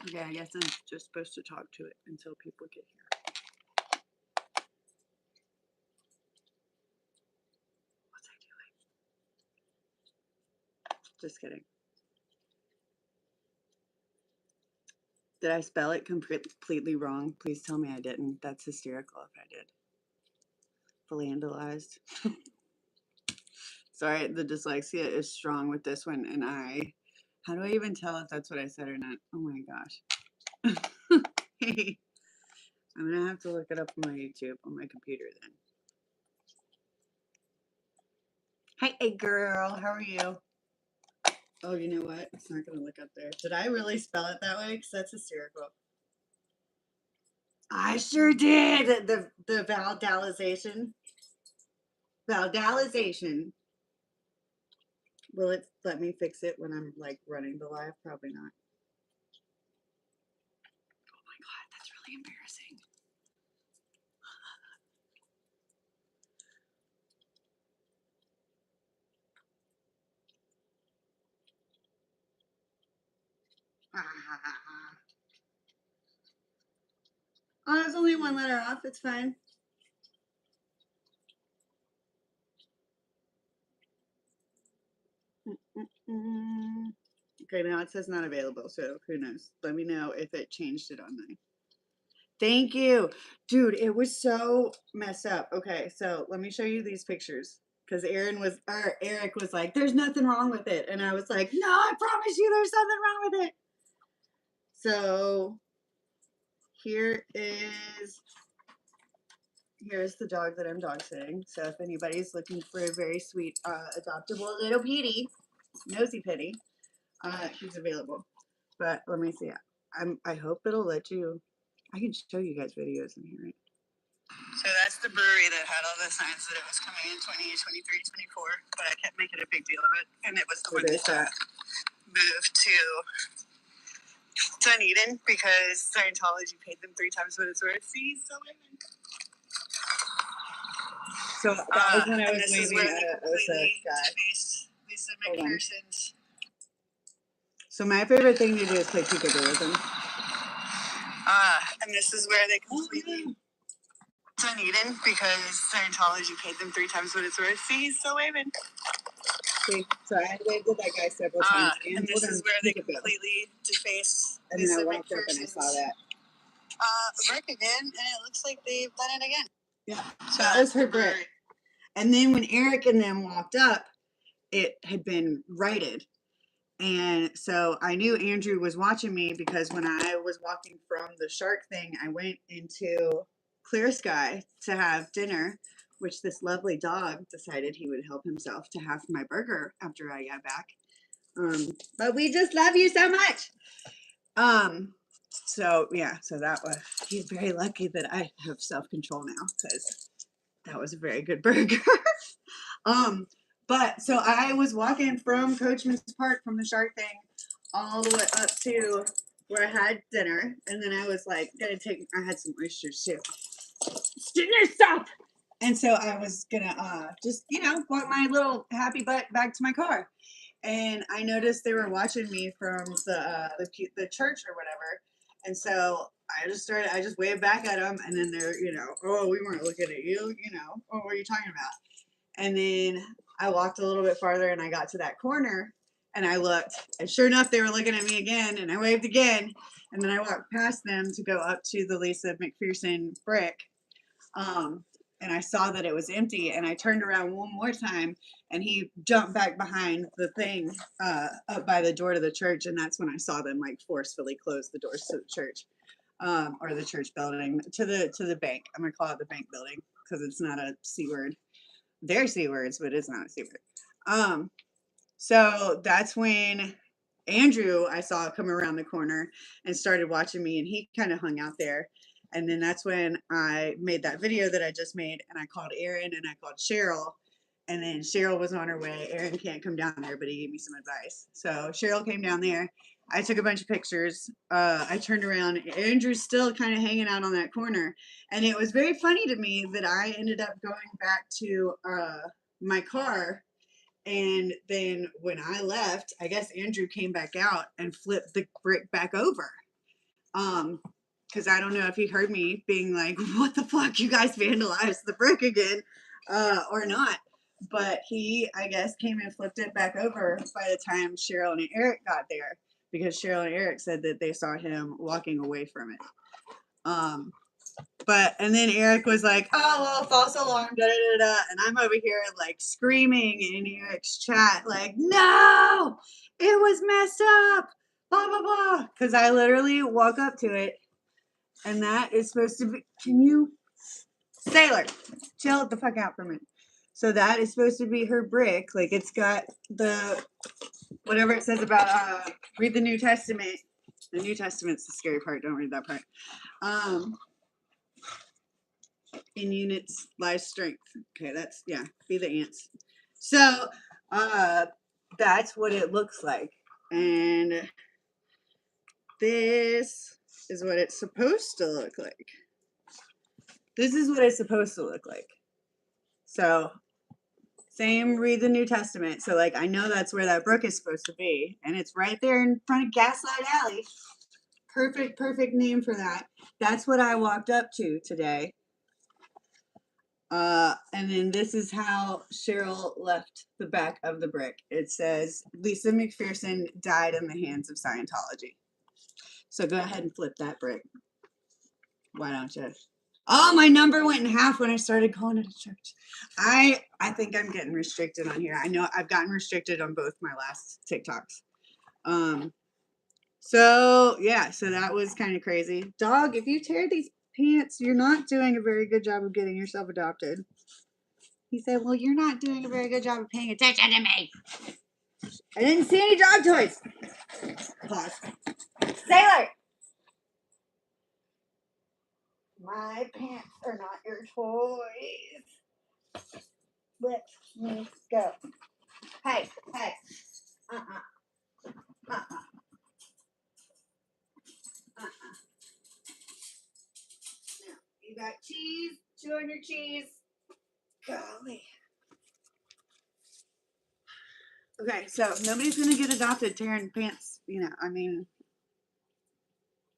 Okay, I guess I'm just supposed to talk to it until people get here. What's I doing? Just kidding. Did I spell it completely wrong? Please tell me I didn't. That's hysterical if I did. Vandalized. Sorry, the dyslexia is strong with this one, and how do I even tell if that's what I said or not? Oh my gosh. Hey, I'm gonna have to look it up on my YouTube on my computer then. Hey girl, how are you? Oh, you know what? It's not gonna look up there. Did I really spell it that way? Because that's hysterical. I sure did. The vandalization. Vandalization. Will it let me fix it when I'm like running the live? Probably not. Oh my god, that's really embarrassing. Oh, there's only one letter off. It's fine. Okay, now it says not available, so who knows? Let me know if it changed it on there. Thank you. Dude, it was so messed up. Okay, so let me show you these pictures. Because Eric was like, there's nothing wrong with it. And I was like, no, I promise you there's something wrong with it. So here's the dog that I'm dog sitting. So if anybody's looking for a very sweet, adoptable little Petey, nosy Pitty, he's available. But let me see. I hope it'll let you. I can show you guys videos in here. Right? So that's the brewery that had all the signs that it was coming in 20, 23, 24, but I kept making a big deal of it. And it was the one that moved to Dunedin because Scientology paid them 3 times what it's worth. See, so women. So that was when I was waving at Osa guy. Lisa McPhereson's. So my favorite thing to do is play peekaboo with them. And this is where they completely Dunedin because Scientology paid them 3 times what it's worth. See, he's still waving. See, so I waved at that guy several times. And this is where they completely defaced Lisa McPhereson's. And then I walked up and I saw that. Brick again, and it looks like they've done it again. Yeah, so that was her brick. And then when Eric and them walked up, it had been righted. And so I knew Andrew was watching me because when I was walking from the shark thing, I went into Clear Sky to have dinner, which this lovely dog decided he would help himself to half my burger after I got back. But we just love you so much. So yeah, so that was, he's very lucky that I have self-control now because that was a very good burger. But so I was walking from Coachman's Park from the shark thing all the way up to where I had dinner, and then I was like, I had some oysters too. Stop! And so I was gonna just, walk my little happy butt back to my car. And I noticed they were watching me from the church or whatever. And so I just waved back at them, and then they're, oh, we weren't looking at you, oh, what are you talking about? And then I walked a little bit farther and I got to that corner and I looked, and sure enough, they were looking at me again, and I waved again. And then I walked past them to go up to the Lisa McPhereson brick. And I saw that it was empty, and I turned around one more time, and he jumped back behind the thing up by the door to the church, and that's when I saw them like forcefully close the doors to the church, or the church building, to the bank. I'm gonna call it the bank building because it's not a C word. They're C words, but it's not a C word. So that's when Andrew I saw come around the corner and started watching me, and he kind of hung out there. And then that's when I made that video that I just made, and I called Aaron and I called Cheryl, and then Cheryl was on her way. Aaron can't come down there, but he gave me some advice. So Cheryl came down there. I took a bunch of pictures. I turned around. Andrew's still kind of hanging out on that corner. And it was very funny to me that I ended up going back to my car. And then when I left, I guess Andrew came back out and flipped the brick back over. Because I don't know if he heard me being like, what the fuck, you guys vandalized the brick again, or not. But he, I guess, came and flipped it back over by the time Cheryl and Eric got there, because Cheryl and Eric said that they saw him walking away from it. And then Eric was like, oh, well, false alarm, da da da da. And I'm over here like screaming in Eric's chat, like, no, it was messed up, blah, blah, blah. Because I literally walk up to it, and that is supposed to be, can you, Sailor, chill the fuck out for a minute. So that is supposed to be her brick. Like, it's got the, whatever it says about, read the New Testament. The New Testament's the scary part. Don't read that part. In units lies strength. Okay, that's, yeah, be the ants. So that's what it looks like. And this is what it's supposed to look like. This is what it's supposed to look like. So same, read the New Testament. So like, I know that's where that brook is supposed to be, and it's right there in front of Gaslight Alley. Perfect name for that. That's what I walked up to today. And then this is how Cheryl left the back of the brick. It says, Lisa McPhereson died in the hands of Scientology. So go ahead and flip that brick. Why don't you? Oh, my number went in half when I started calling it a church. I think I'm getting restricted on here. I know I've gotten restricted on both my last TikToks. So yeah, so that was kind of crazy. Dog, if you tear these pants, you're not doing a very good job of getting yourself adopted. He said, well, you're not doing a very good job of paying attention to me. I didn't see any dog toys. Pause. Sailor! My pants are not your toys. Let me go. Hey. Uh-uh. Now, you got cheese. Chew on your cheese. Golly. Okay, so nobody's gonna get adopted tearing pants. You know, I mean,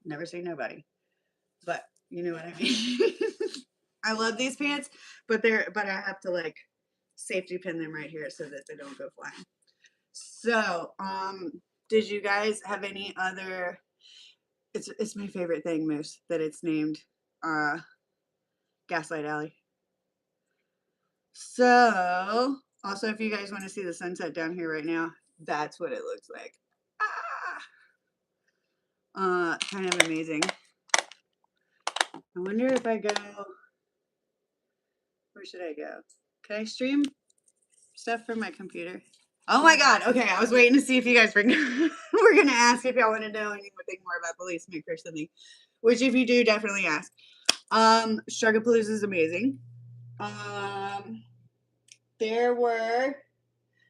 never say nobody, but you know what I mean. I love these pants, but I have to like safety pin them right here so that they don't go flying. So, did you guys have any other? It's my favorite thing, Moose, that it's named Gaslight Alley. So, also, if you guys want to see the sunset down here right now, that's what it looks like. Kind of amazing. I wonder if I go, where should I go? Can I stream stuff from my computer? Oh my God. Okay. I was waiting to see if you guys were going to ask if y'all want to know anything more about the Lisa McPhereson thing, which if you do, definitely ask. Sharkapalooza is amazing. There were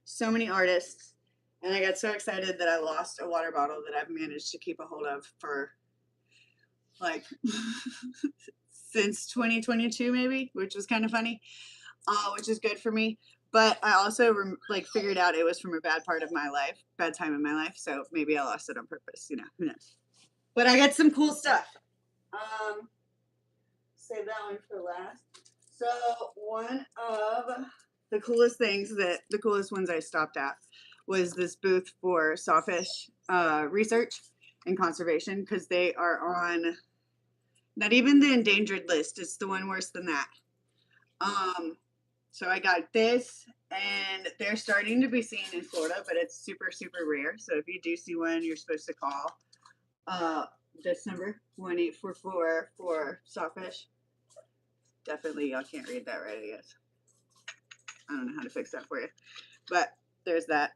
so many artists, and I got so excited that I lost a water bottle that I've managed to keep a hold of for like since 2022 maybe, which was kind of funny, which is good for me. But I also figured out it was from a bad part of my life, bad time in my life. So maybe I lost it on purpose, you know, who knows. But I got some cool stuff. Save that one for last. So one of the coolest ones I stopped at was this booth for sawfish research and conservation, because they are on not even the endangered list. It's the one worse than that. So I got this, and they're starting to be seen in Florida, but it's super, super rare. So if you do see one, you're supposed to call this number, 1-844 for sawfish. Definitely, y'all can't read that right, I guess. I don't know how to fix that for you. But there's that.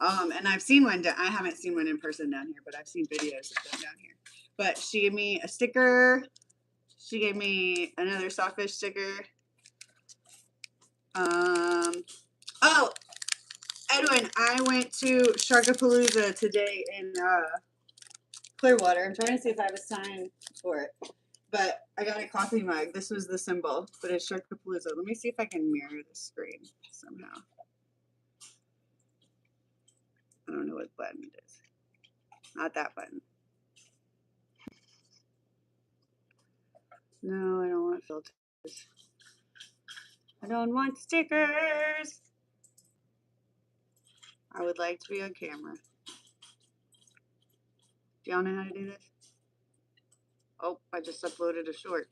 And I've seen one, I haven't seen one in person down here, but I've seen videos of them down here. But she gave me a sticker. She gave me another sawfish sticker. Oh, Edwin, I went to Sharkapalooza today in Clearwater. I'm trying to see if I have a sign for it. But I got a coffee mug. This was the symbol, but it's Sharkapalooza. Let me see if I can mirror the screen somehow. I don't know what button it is. Not that button. No, I don't want filters. I don't want stickers. I would like to be on camera. Do y'all know how to do this? Oh, I just uploaded a short.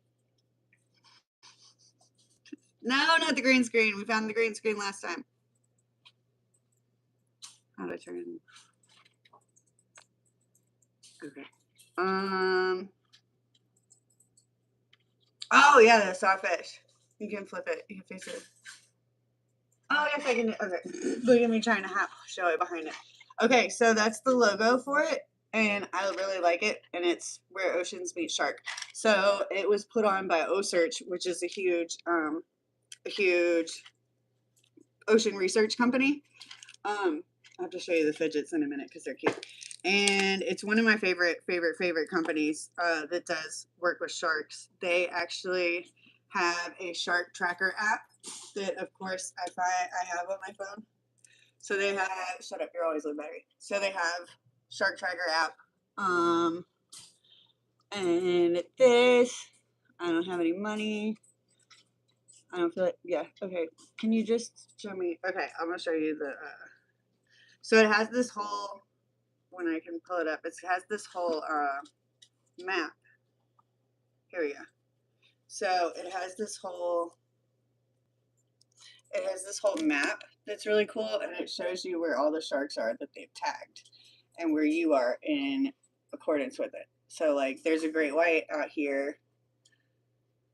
No, not the green screen. We found the green screen last time. How do I turn it? Okay. Oh yeah, the sawfish. You can flip it. You can face it. Oh yes, I can. Okay. Look at me trying to show it behind it. Okay, so that's the logo for it, and I really like it. And it's where oceans meet shark. So it was put on by OSearch, which is a huge ocean research company. I'll have to show you the fidgets in a minute because they're cute. And it's one of my favorite companies that does work with sharks. They actually have a shark tracker app that, of course, I have on my phone. So they have, shut up, you're always low battery. So they have shark tracker app. And this, I don't have any money. I don't feel like, yeah, okay. Can you just show me? Okay, I'm gonna show you the, so it has this whole, when I can pull it up, it has this whole map. Here we go. So it has this whole map that's really cool, and it shows you where all the sharks are that they've tagged and where you are in accordance with it. So like there's a great white out here.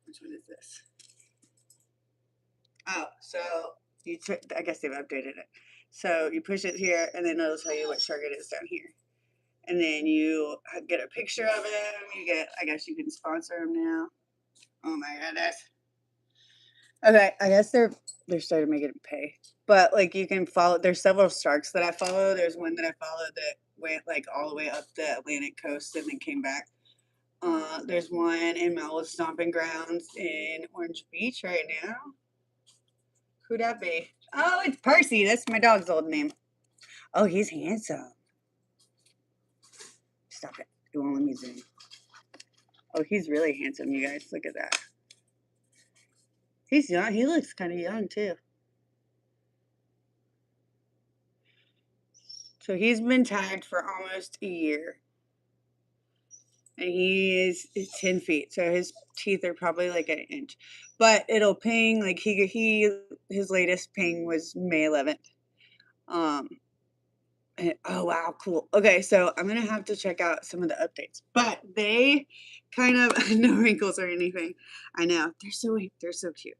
Which one is this? Oh, so I guess they've updated it. So you push it here, and then it'll tell you what shark it is down here. And then you get a picture of them. You get, I guess you can sponsor them now. Oh my goodness. Okay, I guess they're starting making it pay. But like you can follow, there's several sharks that I follow. There's one that I followed that went like all the way up the Atlantic coast and then came back. There's one in my old stomping grounds in Orange Beach right now. Who'd that be? Oh, it's Percy. That's my dog's old name. Oh, he's handsome. Stop it. It won't let me zoom. Oh, he's really handsome, you guys. Look at that. He's young. He looks kind of young, too. So he's been tagged for almost a year. And he is 10 feet. So his teeth are probably like an inch. But it'll ping, like his latest ping was May 11th. Oh wow, cool. Okay, so I'm gonna have to check out some of the updates. But they kind of no wrinkles or anything. I know. They're so cute.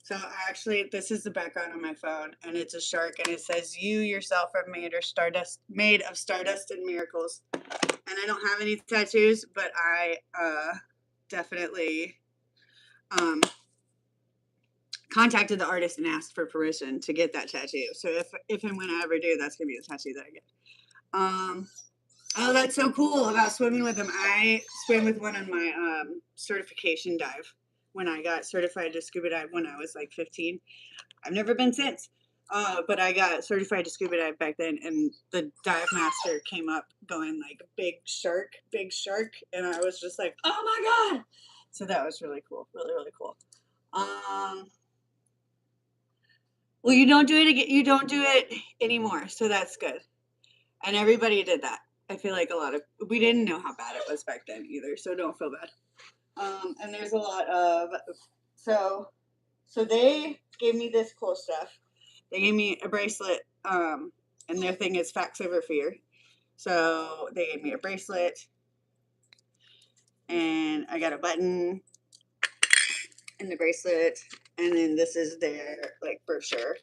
So actually this is the background on my phone, and it's a shark, and it says you yourself are made of stardust and miracles. And I don't have any tattoos, but I definitely contacted the artist and asked for permission to get that tattoo. So if and when I ever do, that's gonna be the tattoo that I get. Oh, that's so cool about swimming with them. I swam with one on my certification dive when I got certified to scuba dive when I was like 15. I've never been since. But I got certified to scuba dive back then, and the dive master came up going like big shark, and I was just like, oh my god! So that was really cool, really cool. Well, you don't do it again. You don't do it anymore, so that's good. And everybody did that. I feel like we didn't know how bad it was back then either, so don't feel bad. And there's a lot of, so they gave me this cool stuff. They gave me a bracelet, and their thing is facts over fear. So they gave me a bracelet, and I got a button in the bracelet, and then this is their like brochure,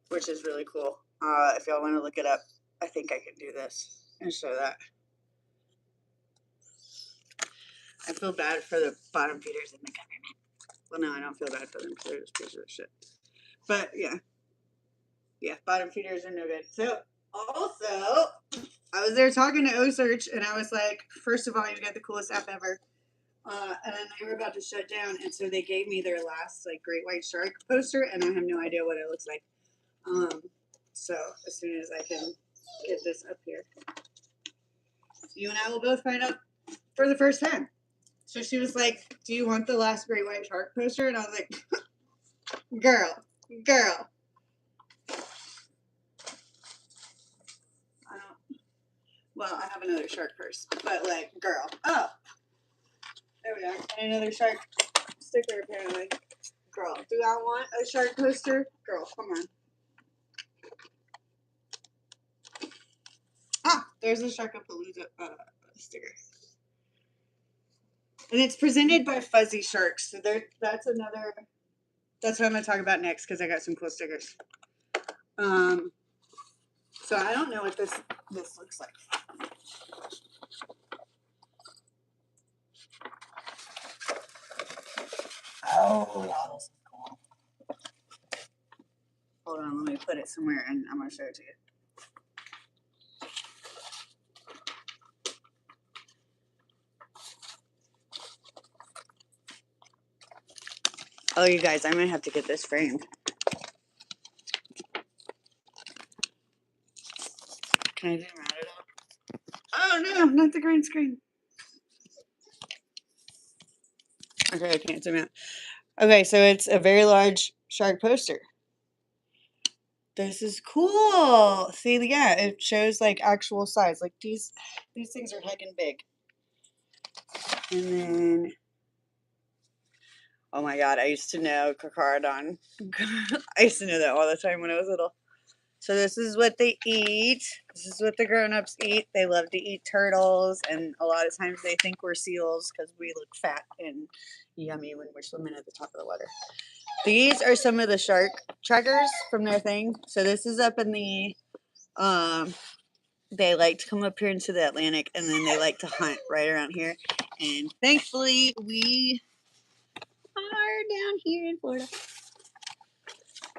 which is really cool. If y'all want to look it up, I think I can do this and show that. I feel bad for the bottom feeders in the government. Well, no, I don't feel bad for them because they're just pieces of shit. But yeah, bottom feeders are no good. So also, I was there talking to OSearch, and I was like, first of all, you got the coolest app ever. And then they were about to shut down, and so they gave me their last like great white shark poster, and I have no idea what it looks like. So as soon as I can get this up here, you and I will both find out for the first time. So she was like, "Do you want the last great white shark poster?" And I was like, "Girl, girl." I don't. Well, I have another shark purse, but like, girl. Oh, there we are. And another shark sticker apparently. Girl, do I want a shark poster? Girl, come on. Ah, there's a Sharkapalooza sticker. And it's presented by Fuzzy Sharks. So that's another. That's what I'm gonna talk about next because I got some cool stickers. So I don't know what this looks like. Oh, this is cool. Hold on, let me put it somewhere and I'm gonna show it to you. Oh, you guys, I might have to get this framed. Can I zoom out at all? Oh no, not the green screen. Okay, I can't zoom out. Okay, so it's a very large shark poster. This is cool. See, yeah, it shows like actual size. Like these things are heckin' big. And then, oh my god, I used to know Carcharodon. I used to know that all the time when I was little. So this is what they eat. This is what the grown-ups eat. They love to eat turtles, and a lot of times they think we're seals because we look fat and yummy when we're swimming at the top of the water. These are some of the shark trackers from their thing. So this is up in the, they like to come up here into the Atlantic, and then they like to hunt right around here. And thankfully, we are down here in Florida.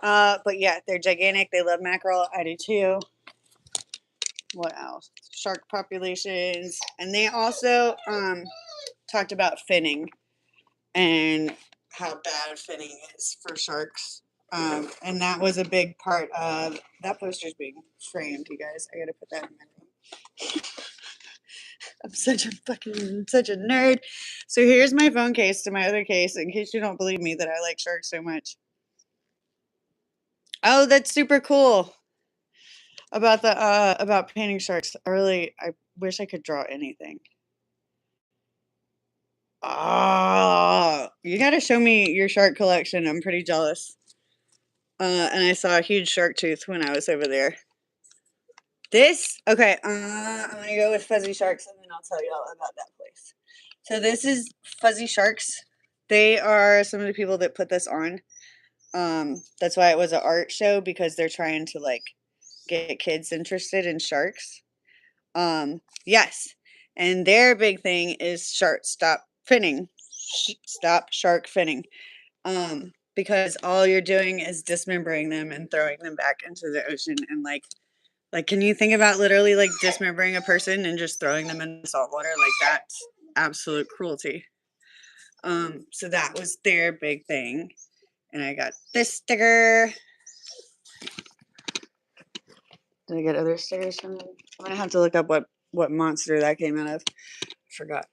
But yeah, they're gigantic. They love mackerel. I do too. What else? Shark populations. And they also talked about finning and how bad finning is for sharks. And that was a big part of that poster's being framed, you guys. I gotta put that in my room. I'm such a nerd. So here's my phone case to my other case in case you don't believe me that I like sharks so much. Oh, that's super cool. About the about painting sharks. I wish I could draw anything. Oh, you gotta show me your shark collection. I'm pretty jealous. And I saw a huge shark tooth when I was over there. This, okay, I'm gonna go with Fuzzy Sharks and then I'll tell you all about that place. So this is Fuzzy Sharks. They are some of the people that put this on. That's why it was an art show because they're trying to like get kids interested in sharks. Yes. And their big thing is stop finning. Stop shark finning. Because all you're doing is dismembering them and throwing them back into the ocean. And like, can you think about literally like dismembering a person and just throwing them in salt water? Like that's absolute cruelty. So that was their big thing. And I got this sticker. Did I get other stickers from them? I'm gonna have to look up what monster that came out of. I forgot.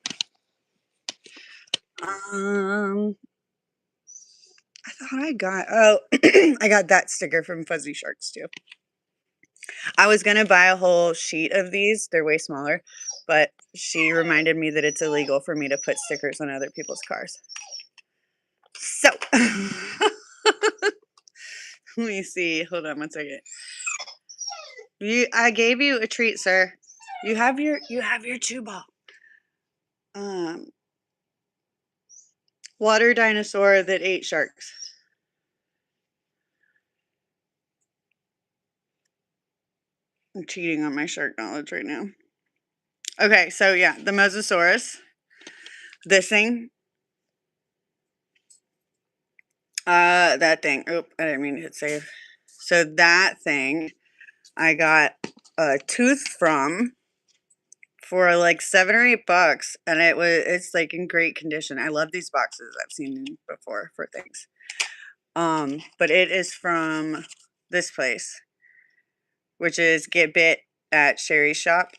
I thought I got, oh, I got that sticker from Fuzzy Sharks too. I was going to buy a whole sheet of these. They're way smaller, but she reminded me that it's illegal for me to put stickers on other people's cars. So, let me see. Hold on one second. I gave you a treat, sir. You have your 2-ball. Water dinosaur that ate sharks. I'm cheating on my shark knowledge right now. Okay, so yeah, the Mosasaurus. This thing. That thing. Oop, I didn't mean to hit save. So that thing, I got a tooth from for like $7 or $8, and it's like in great condition. I love these boxes. I've seen them before for things. But it is from this place, which is Get Bit at Sherry's shop.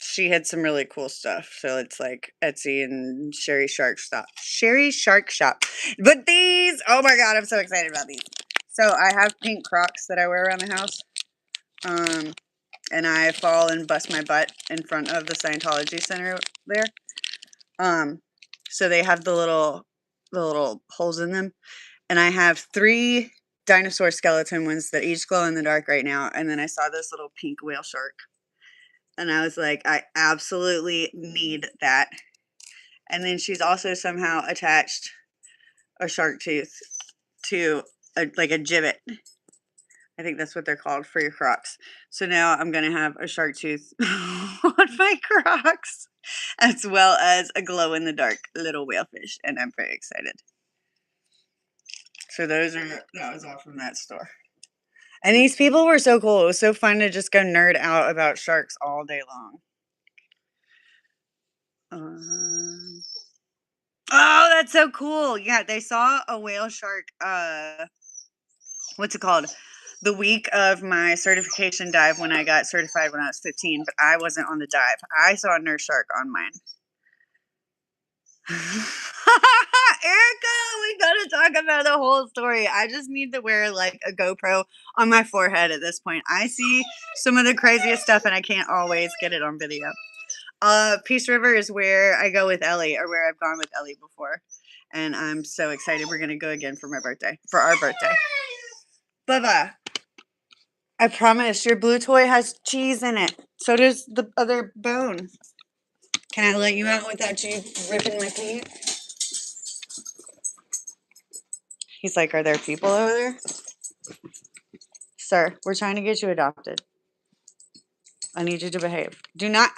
she had some really cool stuff. So it's like Etsy and Sherry Shark Shop. Sherry Shark Shop. But these, oh my God, I'm so excited about these. So I have pink Crocs that I wear around the house. And I fall and bust my butt in front of the Scientology Center there. So they have the little holes in them. And I have 3 dinosaur skeleton ones that each glow in the dark right now. And then I saw this little pink whale shark. And I was like, I absolutely need that. And then she's also somehow attached a shark tooth to like a gibbet. I think that's what they're called for your Crocs. So now I'm going to have a shark tooth on my Crocs, as well as a glow-in-the-dark little whalefish. And I'm very excited. So that was all from that store. And these people were so cool. It was so fun to just go nerd out about sharks all day long. Oh, that's so cool. Yeah, they saw a whale shark, what's it called? The week of my certification dive when I got certified when I was 15, but I wasn't on the dive. I saw a nurse shark on mine. Erica, we gotta talk about the whole story. I just need to wear like a GoPro on my forehead at this point. I see some of the craziest stuff and I can't always get it on video. Peace River is where I go with Ellie, or where I've gone with Ellie before. And I'm so excited. We're gonna go again for our birthday. Bubba, I promise your blue toy has cheese in it. So does the other bone. Can I let you out without you ripping my paint? He's like, are there people over there? Sir, we're trying to get you adopted. I need you to behave. Do not.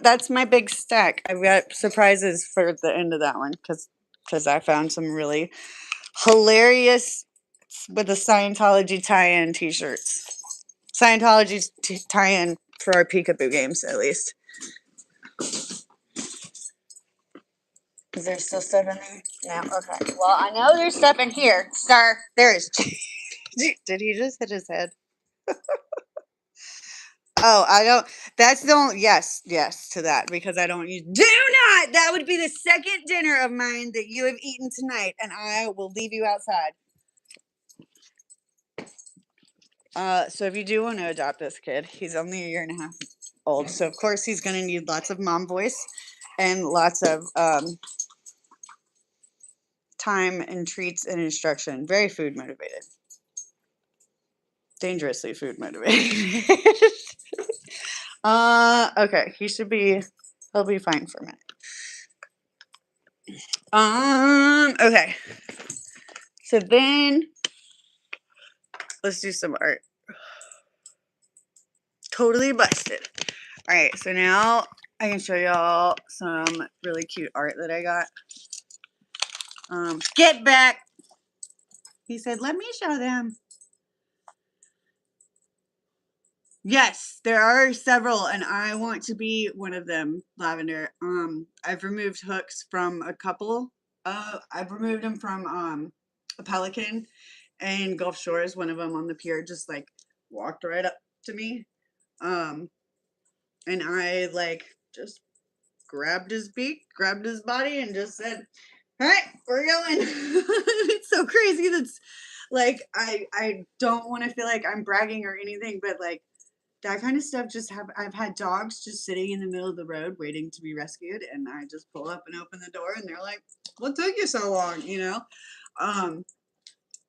That's my big stack. I've got surprises for the end of that one because I found some really hilarious with the Scientology tie-in t-shirts. Scientology tie-in for our peekaboo games, at least. Is there still stuff in there? No? Okay. Well, I know there's stuff in here, sir. There is. Did he just hit his head? Oh, I don't. That's the only. Yes to that, because I don't use. Do not! That would be the second dinner of mine that you have eaten tonight, and I will leave you outside. So if you do want to adopt this kid, he's only 1.5 years old. So of course he's going to need lots of mom voice and lots of time and treats and instruction. Very food motivated. Dangerously food motivated. Okay, he'll be fine for a minute. Okay. So then let's do some art. Totally busted. All right, so now I can show y'all some really cute art that I got. Get back. He said, let me show them. Yes, there are several, and I want to be one of them, Lavender. I've removed hooks from a couple. I've removed them from a Pelican and Gulf Shores. One of them on the pier just like walked right up to me. And I like just grabbed his beak, grabbed his body, and just said, all right, we're going. It's so crazy. That's like, I don't want to feel like I'm bragging or anything, but like that kind of stuff I've had dogs just sitting in the middle of the road waiting to be rescued, and I just pull up and open the door and they're like, what took you so long, you know?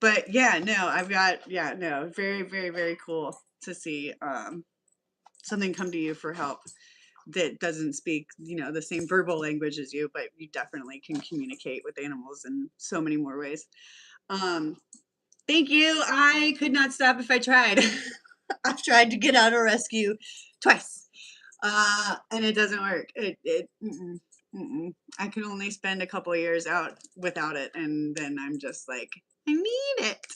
But yeah, no, very, very, very cool to see something come to you for help that doesn't speak, the same verbal language as you, but you definitely can communicate with animals in so many more ways. Thank you. I could not stop if I tried. I've tried to get out of rescue twice, and it doesn't work. I can only spend a couple of years out without it, and then I'm just like, I need it,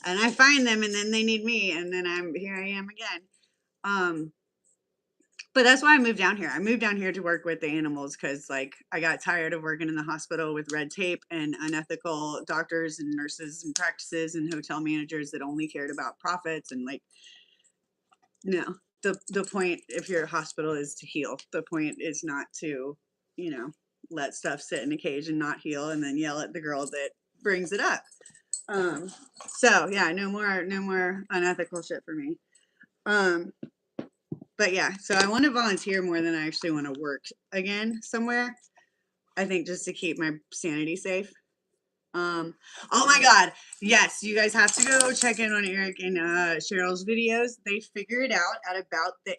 and I find them, and then they need me, and then here I am again. But that's why I moved down here. I moved down here to work with the animals because, like, I got tired of working in the hospital with red tape and unethical doctors and nurses and practices and hotel managers that only cared about profits and, like, no. the point if you're a hospital is to heal. The point is not to, you know, let stuff sit in a cage and not heal and then yell at the girl that brings it up. So yeah, no more unethical shit for me. But yeah, so I want to volunteer more than I actually want to work again somewhere. I think just to keep my sanity safe. Oh my God. Yes, you guys have to go check in on Eric and Cheryl's videos. They figure it out at about the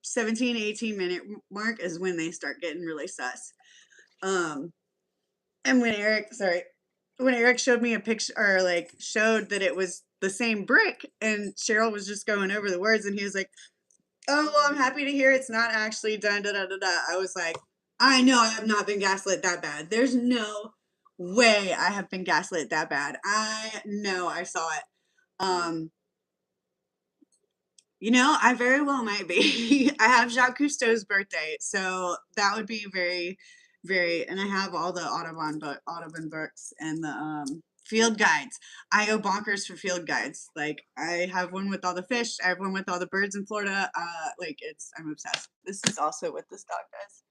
17, 18 minute mark is when they start getting really sus. And when Eric showed me a picture or like showed that it was the same brick and Cheryl was just going over the words and he was like, oh, well, I'm happy to hear it's not actually done, da, da, da, da. I was like, I know I have not been gaslit that bad. There's no way I have been gaslit that bad. I know I saw it. You know, I very well might be. I have Jacques Cousteau's birthday, so that would be very, very, and I have all the Audubon books and the field guides. I go bonkers for field guides. Like I have one with all the fish. I have one with all the birds in Florida. I'm obsessed. This is also what this dog does.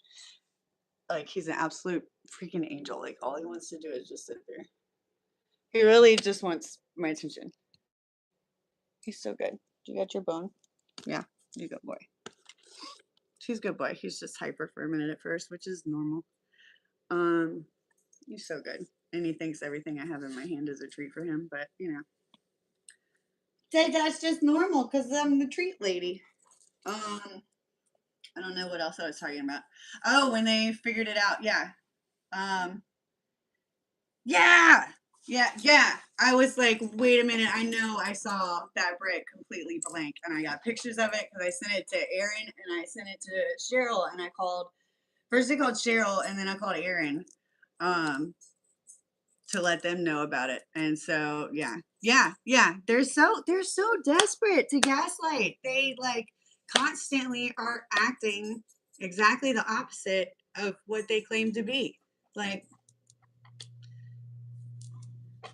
Like he's an absolute freaking angel. Like all he wants to do is just sit there. He really just wants my attention. He's so good. You got your bone? Yeah, you good boy. He's a good boy. He's just hyper for a minute at first, which is normal. He's so good. And he thinks everything I have in my hand is a treat for him, but you know. That's just normal because I'm the treat lady. I don't know what else I was talking about. Oh, when they figured it out, yeah. Yeah. Yeah. I was like, wait a minute. I know I saw that brick completely blank. And I got pictures of it because I sent it to Aaron and I sent it to Cheryl. And I called, first I called Cheryl and then I called Aaron to let them know about it. And so, yeah. They're so desperate to gaslight. They like constantly are acting exactly the opposite of what they claim to be. Like,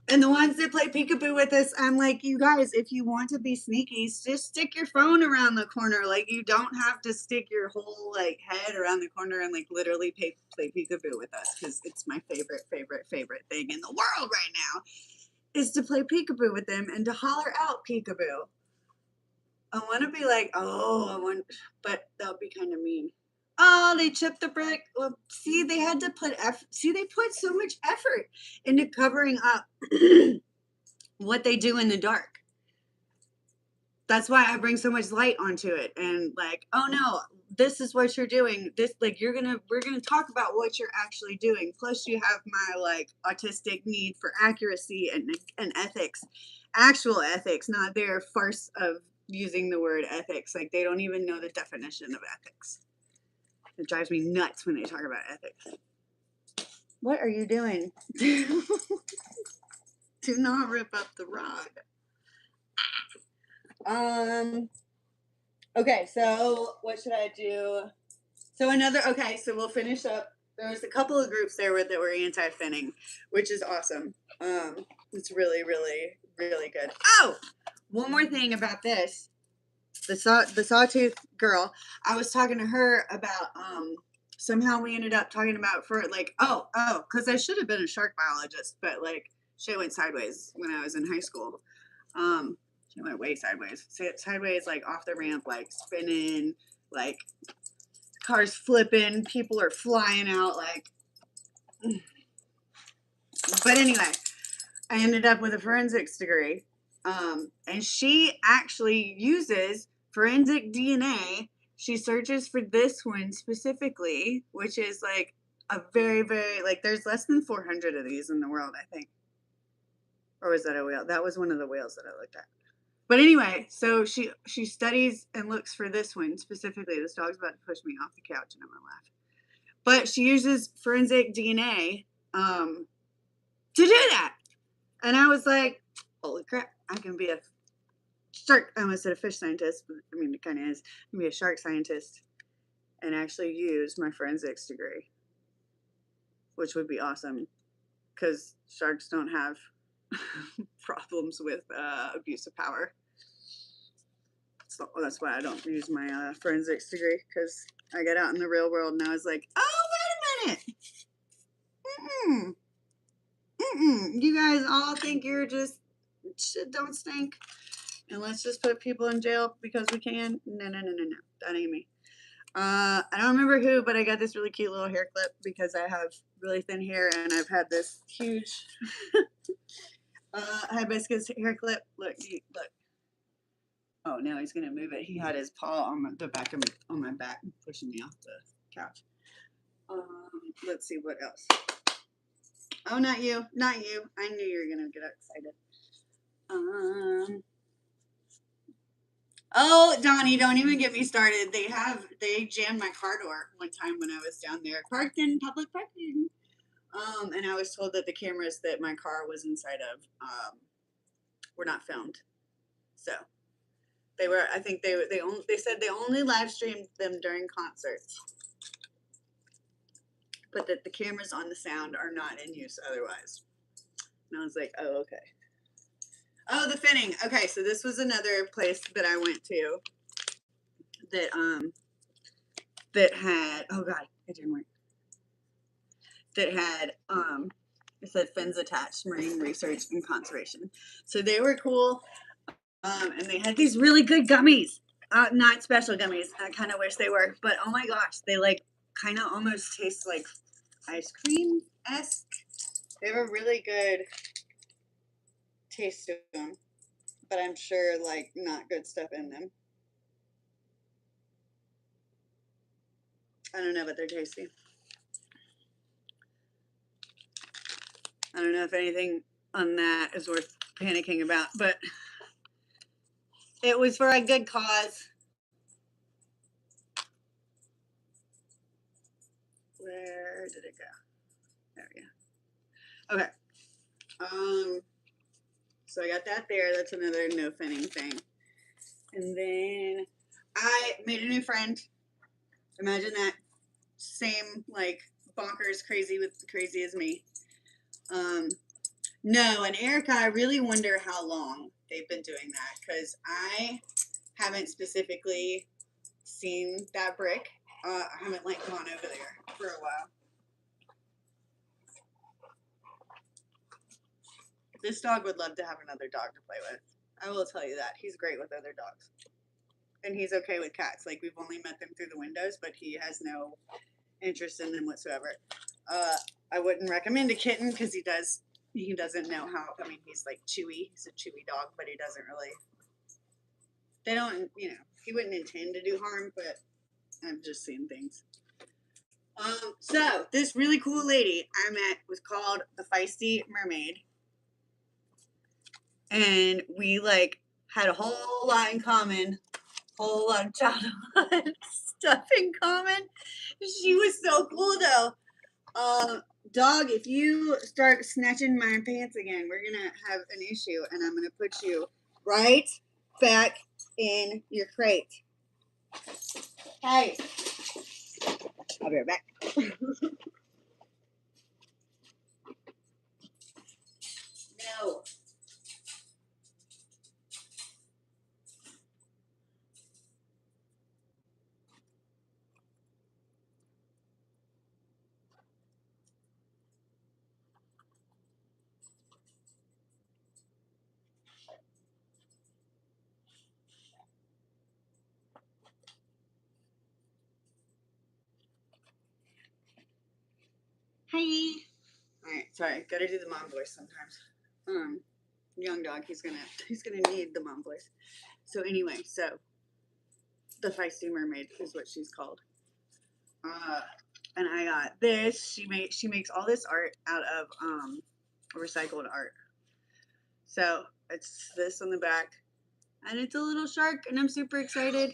and the ones that play peekaboo with us, I'm like, you guys, if you want to be sneaky, just stick your phone around the corner. Like, you don't have to stick your whole like head around the corner and like literally play peekaboo with us, because it's my favorite thing in the world right now is to play peekaboo with them and to holler out peekaboo. I want to be like, but that would be kind of mean. Oh, they chipped the brick. Well, see, they had to put they put so much effort into covering up what they do in the dark. That's why I bring so much light onto it. And like, oh no, this is what you're doing. This, like, we're gonna talk about what you're actually doing. Plus you have my like autistic need for accuracy and ethics, actual ethics, not their farce of using the word ethics. Like they don't even know the definition of ethics. It drives me nuts when they talk about ethics. What are you doing? Do not rip up the rod. Okay, so what should I do? So we'll finish up. There was a couple of groups there that were anti-finning, which is awesome. It's really, really, really good. Oh, one more thing about this. The sawtooth girl, I was talking to her about, somehow we ended up talking about for like, because I should have been a shark biologist, but like shit went sideways when I was in high school. She went way sideways. Sideways, like off the ramp, like spinning, like cars flipping, people are flying out, like. But anyway, I ended up with a forensics degree. And she actually uses forensic DNA. She searches for this one specifically, which is like a very, very, like, there's less than 400 of these in the world, I think. Or was that a whale? That was one of the whales that I looked at. But anyway, so she studies and looks for this one specifically. This dog's about to push me off the couch and I'm gonna laugh. But she uses forensic DNA to do that. And I was like, holy crap, I can be a shark. I almost said a fish scientist, but I mean, it kind of is. I can be a shark scientist and actually use my forensics degree, which would be awesome because sharks don't have problems with abuse of power. So that's why I don't use my forensics degree, because I got out in the real world and I was like, oh, wait a minute. You guys all think you're just shit don't stink. And let's just put people in jail because we can. No. That ain't me. I don't remember who, but I got this really cute little hair clip because I have really thin hair and I've had this huge hibiscus hair clip. Look. Oh, now he's gonna move it. He had his paw on the back of on my back, pushing me off the couch. Let's see what else. Oh, not you. I knew you were gonna get excited. Oh, Donnie, don't even get me started. They jammed my car door one time when I was down there, parked in public parking. And I was told that the cameras that my car was inside of were not filmed. So they were. I think they said they only live streamed them during concerts, but that the cameras on the sound are not in use otherwise. And I was like, oh, okay. Oh, the finning. Okay, so this was another place that I went to that had, oh god, it didn't work. That had it said fins attached, marine research and conservation. So they were cool. And they had these really good gummies. Not special gummies. I kind of wish they were, but oh my gosh, they like kind of almost taste like ice cream-esque. They have a really good taste to them, but I'm sure like not good stuff in them. I don't know, but they're tasty. I don't know if anything on that is worth panicking about, but it was for a good cause. Where did it go? There we go. Okay. So I got that there. That's another no finning thing. And then I made a new friend. Imagine that. Same, like, bonkers crazy with crazy as me. No, and Erica, I really wonder how long they've been doing that, because I haven't specifically seen that brick. I haven't, like, gone over there for a while. This dog would love to have another dog to play with. I will tell you that. He's great with other dogs. And he's okay with cats. Like, we've only met them through the windows, but he has no interest in them whatsoever. I wouldn't recommend a kitten because he doesn't know how. I mean, he's like chewy. He's a chewy dog, but he doesn't really. They don't, he wouldn't intend to do harm, but I've just seen things. So this really cool lady I met was called the Feisty Mermaid, and we like had a whole lot in common, whole lot of childhood stuff in common. She was so cool though. Dog, if you start snatching my pants again, we're gonna have an issue, and I'm gonna put you right back in your crate. Hey, I'll be right back. No. Hi. All right, sorry. Gotta do the mom voice sometimes. Young dog, he's gonna need the mom voice. So anyway, the Feisty Mermaid is what she's called. And I got this. She makes all this art out of recycled art. So it's this on the back, and it's a little shark, and I'm super excited.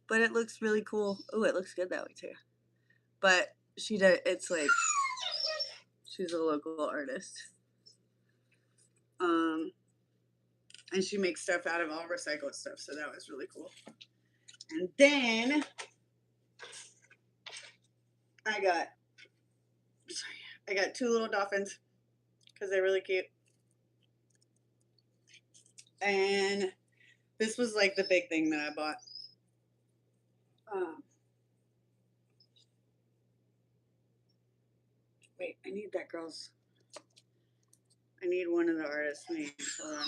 But it looks really cool. Oh, it looks good that way too. But it's like, she's a local artist. And she makes stuff out of all recycled stuff, so that was really cool. And then I got two little dolphins because they're really cute. And this was like the big thing that I bought. Wait, I need that girl's. I need one of the artist's names. Hold on.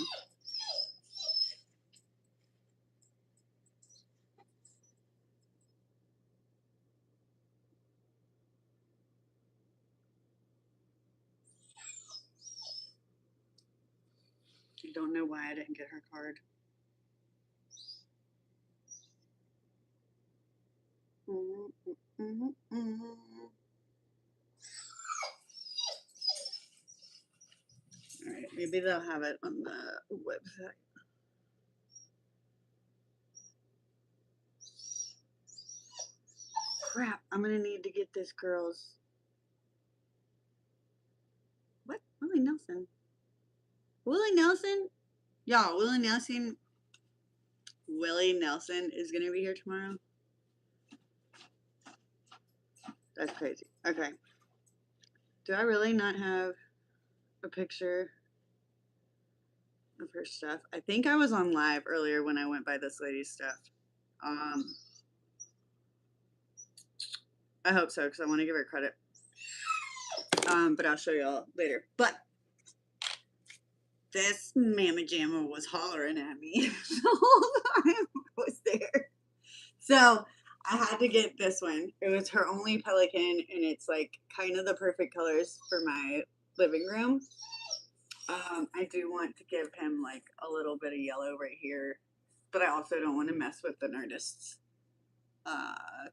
I don't know why I didn't get her card. All right, maybe they'll have it on the website. Crap, I'm gonna need to get this girl's. What? Willie Nelson? Willie Nelson? Y'all, Willie Nelson is gonna be here tomorrow. That's crazy. Okay. Do I really not have a picture of her stuff? I think I was on live earlier when I went by this lady's stuff. I hope so, because I want to give her credit. But I'll show y'all later. But this mama jamma was hollering at me the whole time I was there. So I had to get this one. It was her only pelican, and it's like kind of the perfect colors for my living room. I do want to give him like a little bit of yellow right here, but I also don't want to mess with the artist's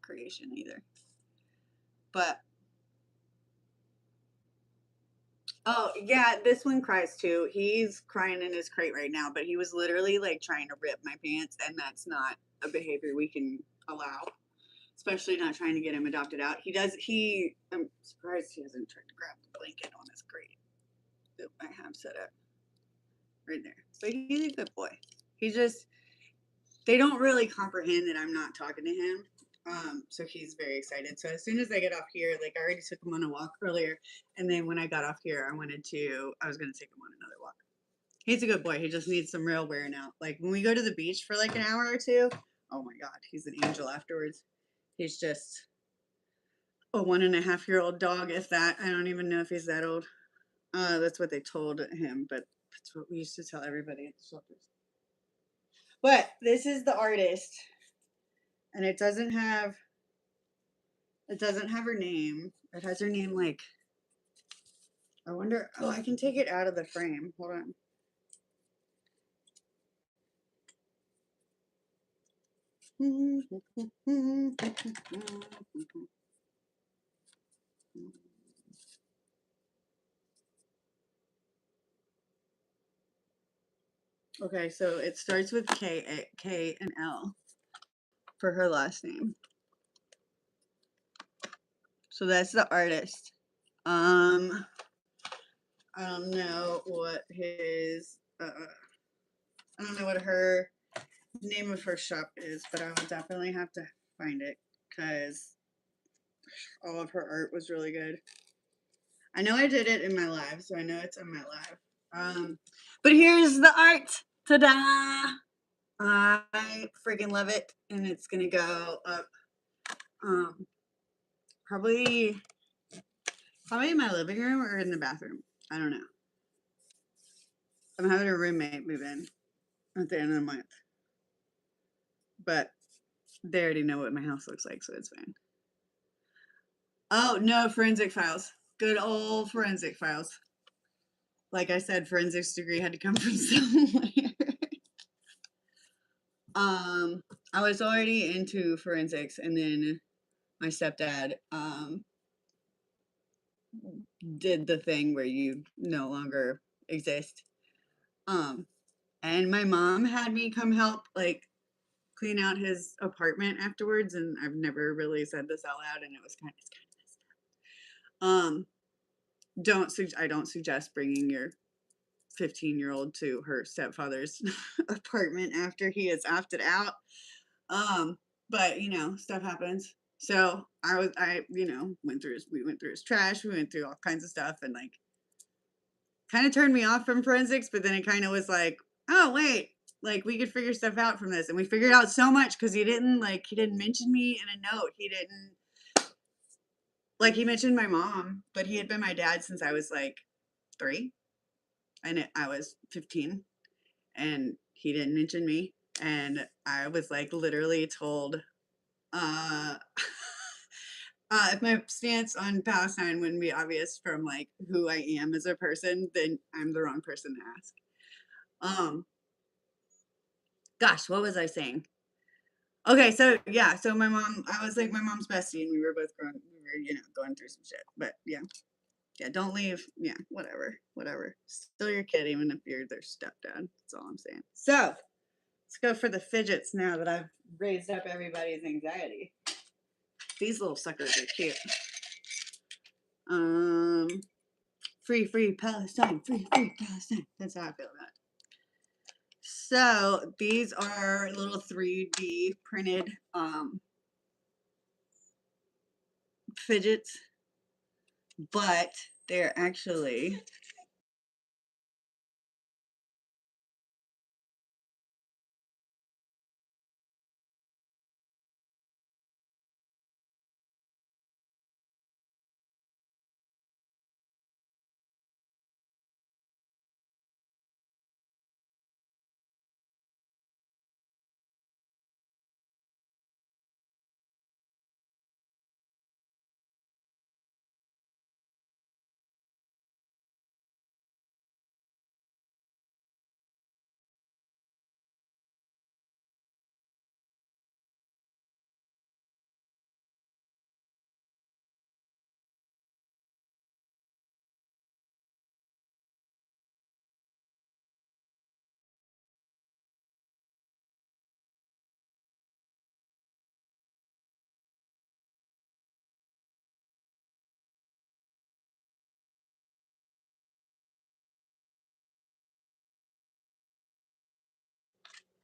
creation either. But oh yeah, this one cries too. He's crying in his crate right now, but he was literally like trying to rip my pants, and that's not a behavior we can allow, especially not trying to get him adopted out. I'm surprised he hasn't tried to grab the blanket on his crate that I have set up right there. But he's a good boy. They don't really comprehend that I'm not talking to him. So he's very excited. So as soon as I get off here, like I already took him on a walk earlier, and then when I got off here, I was gonna take him on another walk. He's a good boy. He just needs some real wearing out. Like when we go to the beach for like an hour or two, oh my god, he's an angel afterwards. He's just a 1.5-year-old dog, if that. I don't even know if he's that old. That's what they told him, but that's what we used to tell everybody at the shelters. But this is the artist, and it doesn't have her name. It has her name like, I wonder, oh, I can take it out of the frame. Hold on. Okay, so it starts with K and L for her last name. So that's the artist. I don't know what I don't know what her name of her shop is, but I will definitely have to find it because all of her art was really good. I know I did it in my live, so I know it's on my live. But here's the art. Ta-da! I freaking love it, and it's gonna go up probably in my living room or in the bathroom. I don't know. I'm having a roommate move in at the end of the month, but they already know what my house looks like, so it's fine. Oh no, forensic files. Good old forensic files. Like I said, forensics degree had to come from somewhere. I was already into forensics, and then my stepdad did the thing where you no longer exist. And my mom had me come help like clean out his apartment afterwards, and I've never really said this out loud, and it was kind of messed up. I don't suggest bringing your 15-year-old to her stepfather's apartment after he is opted out. But stuff happens. So we went through his trash, we went through all kinds of stuff, and like kind of turned me off from forensics, but then it kind of was like, oh wait, like we could figure stuff out from this, and we figured out so much because he didn't mention me in a note. He didn't he mentioned my mom, but he had been my dad since I was like 3, and I was 15, and he didn't mention me, and I was like literally told, uh, if my stance on Palestine wouldn't be obvious from like who I am as a person, then I'm the wrong person to ask. Gosh, what was I saying? Okay, so yeah, so my mom, I was like my mom's bestie, and we were both going through some shit. But yeah, don't leave. Yeah, whatever. Still your kid, even if you're their stepdad. That's all I'm saying. So let's go for the fidgets now that I've raised up everybody's anxiety. These little suckers are cute. Free Palestine, free Palestine. That's how I feel about it. So these are little 3D printed fidgets, but they're actually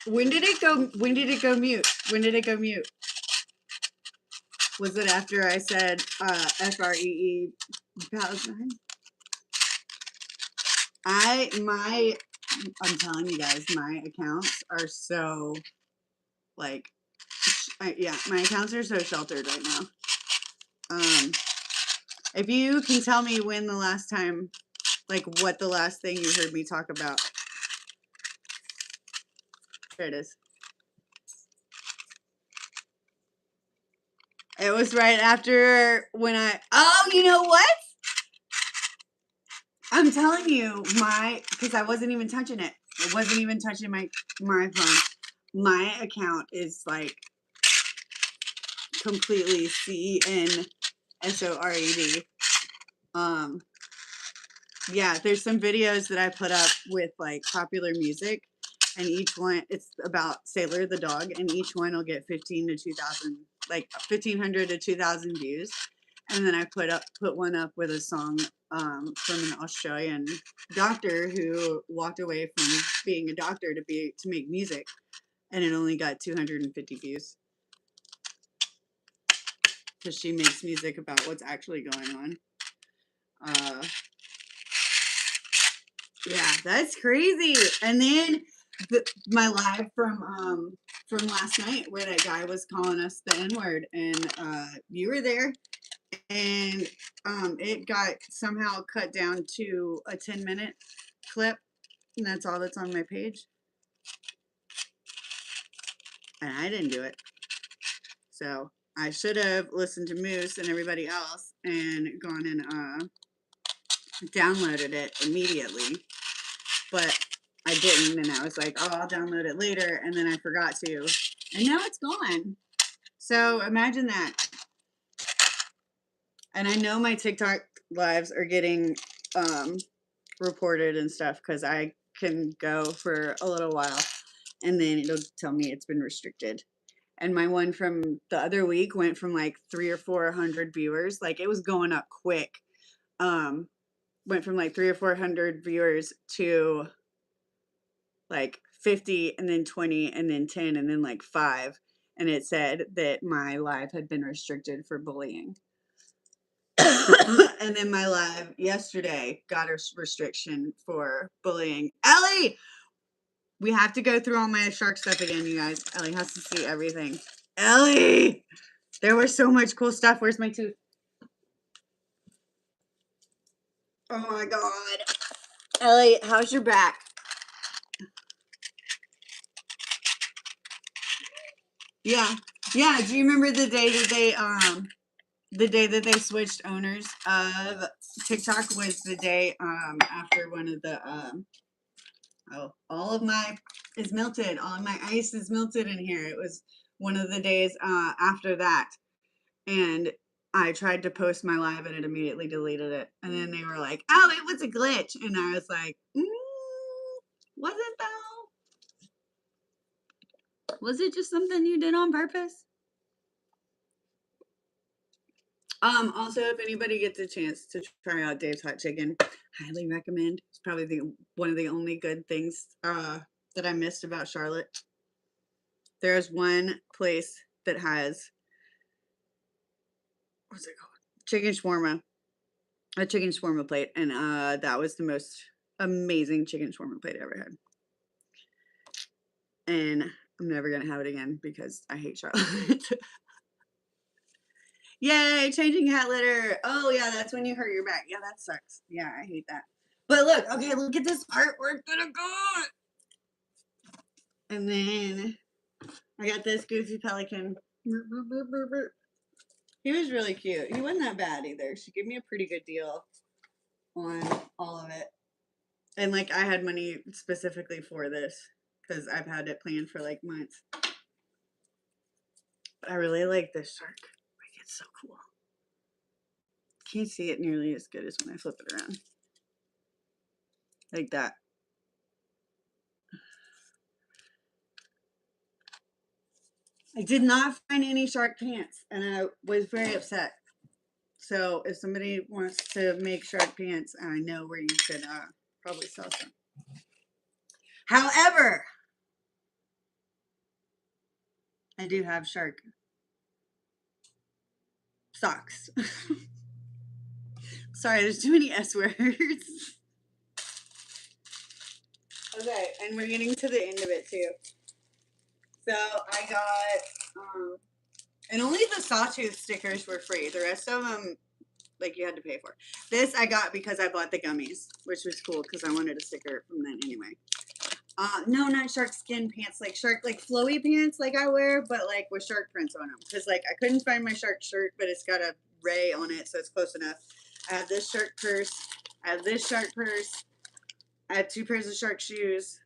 when did it go mute? When did it go mute? Was it after I said FREE Palestine? I'm telling you guys, my accounts are so like my accounts are so sheltered right now. If you can tell me when the last time, like what the last thing you heard me talk about. There it is. It was right after when you know what? I'm telling you, because I wasn't even touching it. I wasn't even touching my phone. My account is like completely CNSORED. Yeah, there's some videos that I put up with like popular music, and each one it's about Sailor the dog, and each one will get 1,500 to 2,000 views. And then I put one up with a song from an Australian doctor who walked away from being a doctor to make music, and it only got 250 views because she makes music about what's actually going on. Yeah, that's crazy. And then my live from last night where that guy was calling us the N-word, and you were there, and it got somehow cut down to a 10-minute clip, and that's all that's on my page. And I didn't do it. So I should have listened to Moose and everybody else and gone and downloaded it immediately. But I didn't, and I was like, oh, I'll download it later, and then I forgot to. And now it's gone. So imagine that. And I know my TikTok lives are getting reported and stuff because I can go for a little while and then it'll tell me it's been restricted. And my one from the other week went from like 300 or 400 viewers. Like it was going up quick. Went from like 300 or 400 viewers to like 50 and then 20 and then 10 and then like 5. And it said that my live had been restricted for bullying. And then my live yesterday got a restriction for bullying. Ellie, We have to go through all my shark stuff again, you guys. Ellie has to see everything. Ellie! There was so much cool stuff. Where's my tooth? Oh my god. Ellie, how's your back? Yeah. Yeah, do you remember the day that they switched owners of TikTok was the day after one of the all of my is melted. All of my ice is melted in here. It was one of the days after that. And I tried to post my live and it immediately deleted it. And then they were like, oh, it was a glitch. And I was like, was it though? Was it just something you did on purpose? Also, if anybody gets a chance to try out Dave's Hot Chicken, highly recommend. It's probably one of the only good things that I missed about Charlotte. There's one place that has, what's it called? Chicken shawarma. A chicken shawarma plate. And that was the most amazing chicken shawarma plate I ever had. And I'm never going to have it again because I hate Charlotte. Yay, changing cat litter. Oh, yeah, that's when you hurt your back. Yeah, that sucks. Yeah, I hate that. But look, okay, look at this part where it's gonna go. And then I got this goofy pelican. He was really cute. He wasn't that bad either. She gave me a pretty good deal on all of it. And like I had money specifically for this because I've had it planned for like months. But I really like this shark. Like it's so cool. Can't see it nearly as good as when I flip it around. Like that. I did not find any shark pants and I was very upset. So if somebody wants to make shark pants, I know where you could probably sell some. However, I do have shark socks. Sorry, there's too many S words. Okay, and we're getting to the end of it too. So I got, and only the sawtooth stickers were free. The rest of them, like you had to pay for. This I got because I bought the gummies, which was cool because I wanted a sticker from them anyway. No, not shark skin pants, like shark, like flowy pants like I wear, but like with shark prints on them. Because like I couldn't find my shark shirt, but it's got a ray on it, so it's close enough. I have this shark purse. I have this shark purse. I have 2 pairs of shark shoes.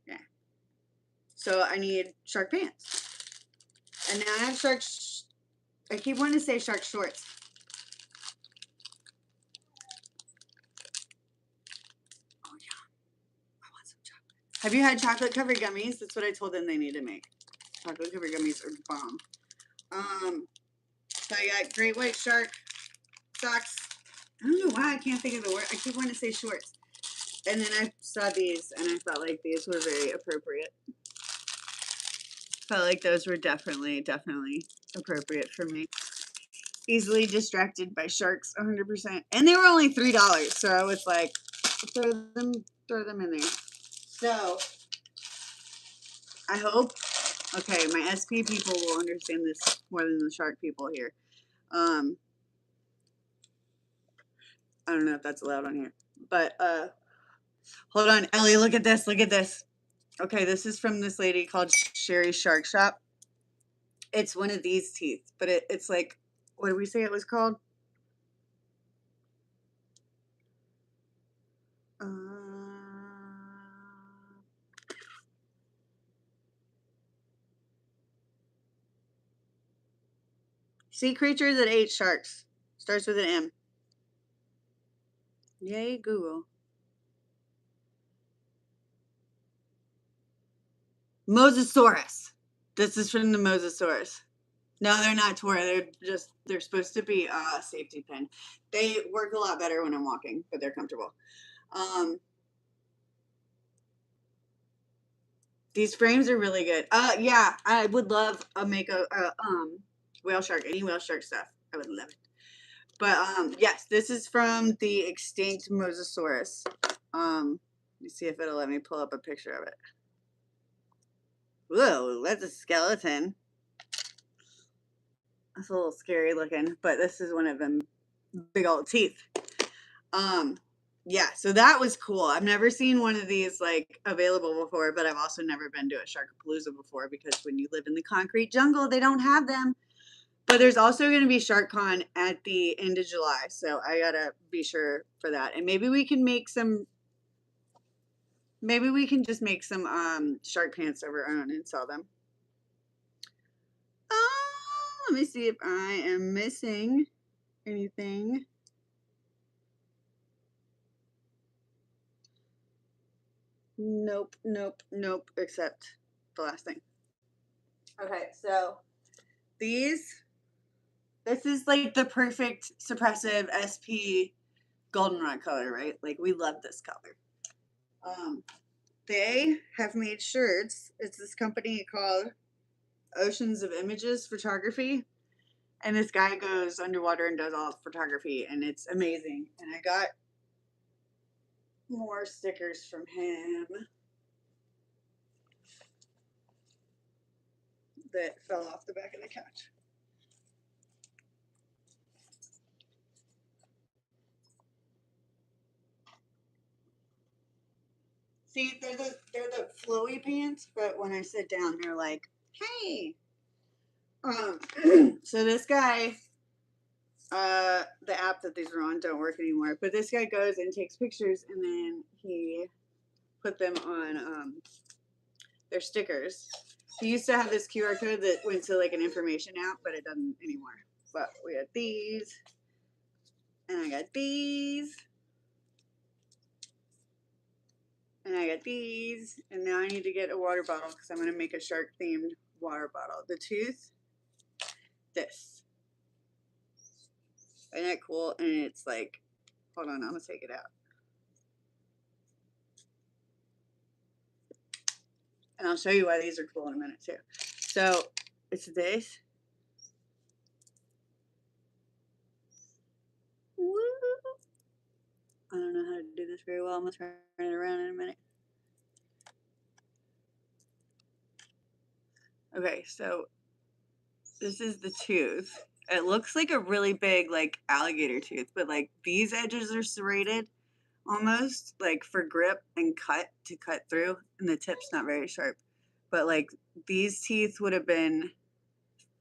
Yeah. So I need shark pants. And now I have shark, I keep wanting to say shark shorts. Oh yeah. I want some chocolate. Have you had chocolate covered gummies? That's what I told them they need to make. Chocolate covered gummies are bomb. So I got great white shark socks. I don't know why I can't think of the word. I keep wanting to say shorts. And then I saw these and I felt like these were very appropriate. Felt like those were definitely appropriate for me. Easily distracted by sharks 100%. And they were only $3. So I was like, throw them in there. So I hope, okay, my SP people will understand this more than the shark people here. I don't know if that's allowed on here, but hold on, Ellie, look at this, Okay, this is from this lady called Sherry's Shark Shop. It's one of these teeth, but it's like, what did we say it was called? Sea creature that ate sharks. Starts with an M. Yay, Google. Mosasaurus. This is from the Mosasaurus. No, they're not toy. They're supposed to be a safety pin. They work a lot better when I'm walking, but they're comfortable. These frames are really good. Yeah, I would love make a whale shark, any whale shark stuff. I would love it. But yes, this is from the extinct Mosasaurus. Let me see if it'll let me pull up a picture of it. Whoa, that's a skeleton. That's a little scary looking, but this is one of them big old teeth. Yeah, so that was cool. I've never seen one of these like available before, but I've also never been to a Sharkapalooza before because when you live in the concrete jungle, they don't have them. But there's also going to be SharkCon at the end of July, so I gotta be sure for that. And maybe we can make some. Maybe we can just make some shark pants of our own and sell them. Let me see if I am missing anything. Nope, nope, nope, except the last thing. Okay, so this is like the perfect suppressive SP goldenrod color, right? Like we love this color. They have made shirts. It's this company called Oceans of Images Photography. And this guy goes underwater and does all the photography, and it's amazing. And I got more stickers from him that fell off the back of the couch. See, they're the flowy pants, but when I sit down, they're like, hey. So this guy, the app that these are on don't work anymore, but this guy goes and takes pictures and then he put them on their stickers. He used to have this QR code that went to like an information app, but it doesn't anymore. But we had these, and I got these, and I got these, and now I need to get a water bottle because I'm gonna make a shark themed water bottle. The tooth, this. Isn't that cool? And it's like, hold on, I'm gonna take it out. And I'll show you why these are cool in a minute too. So it's this. Woo. I don't know how to do this very well. I'm gonna turn it around in a minute. Okay, so this is the tooth. It looks like a really big like alligator tooth, but like these edges are serrated almost like for grip and cut through, and the tip's not very sharp. But like these teeth would have been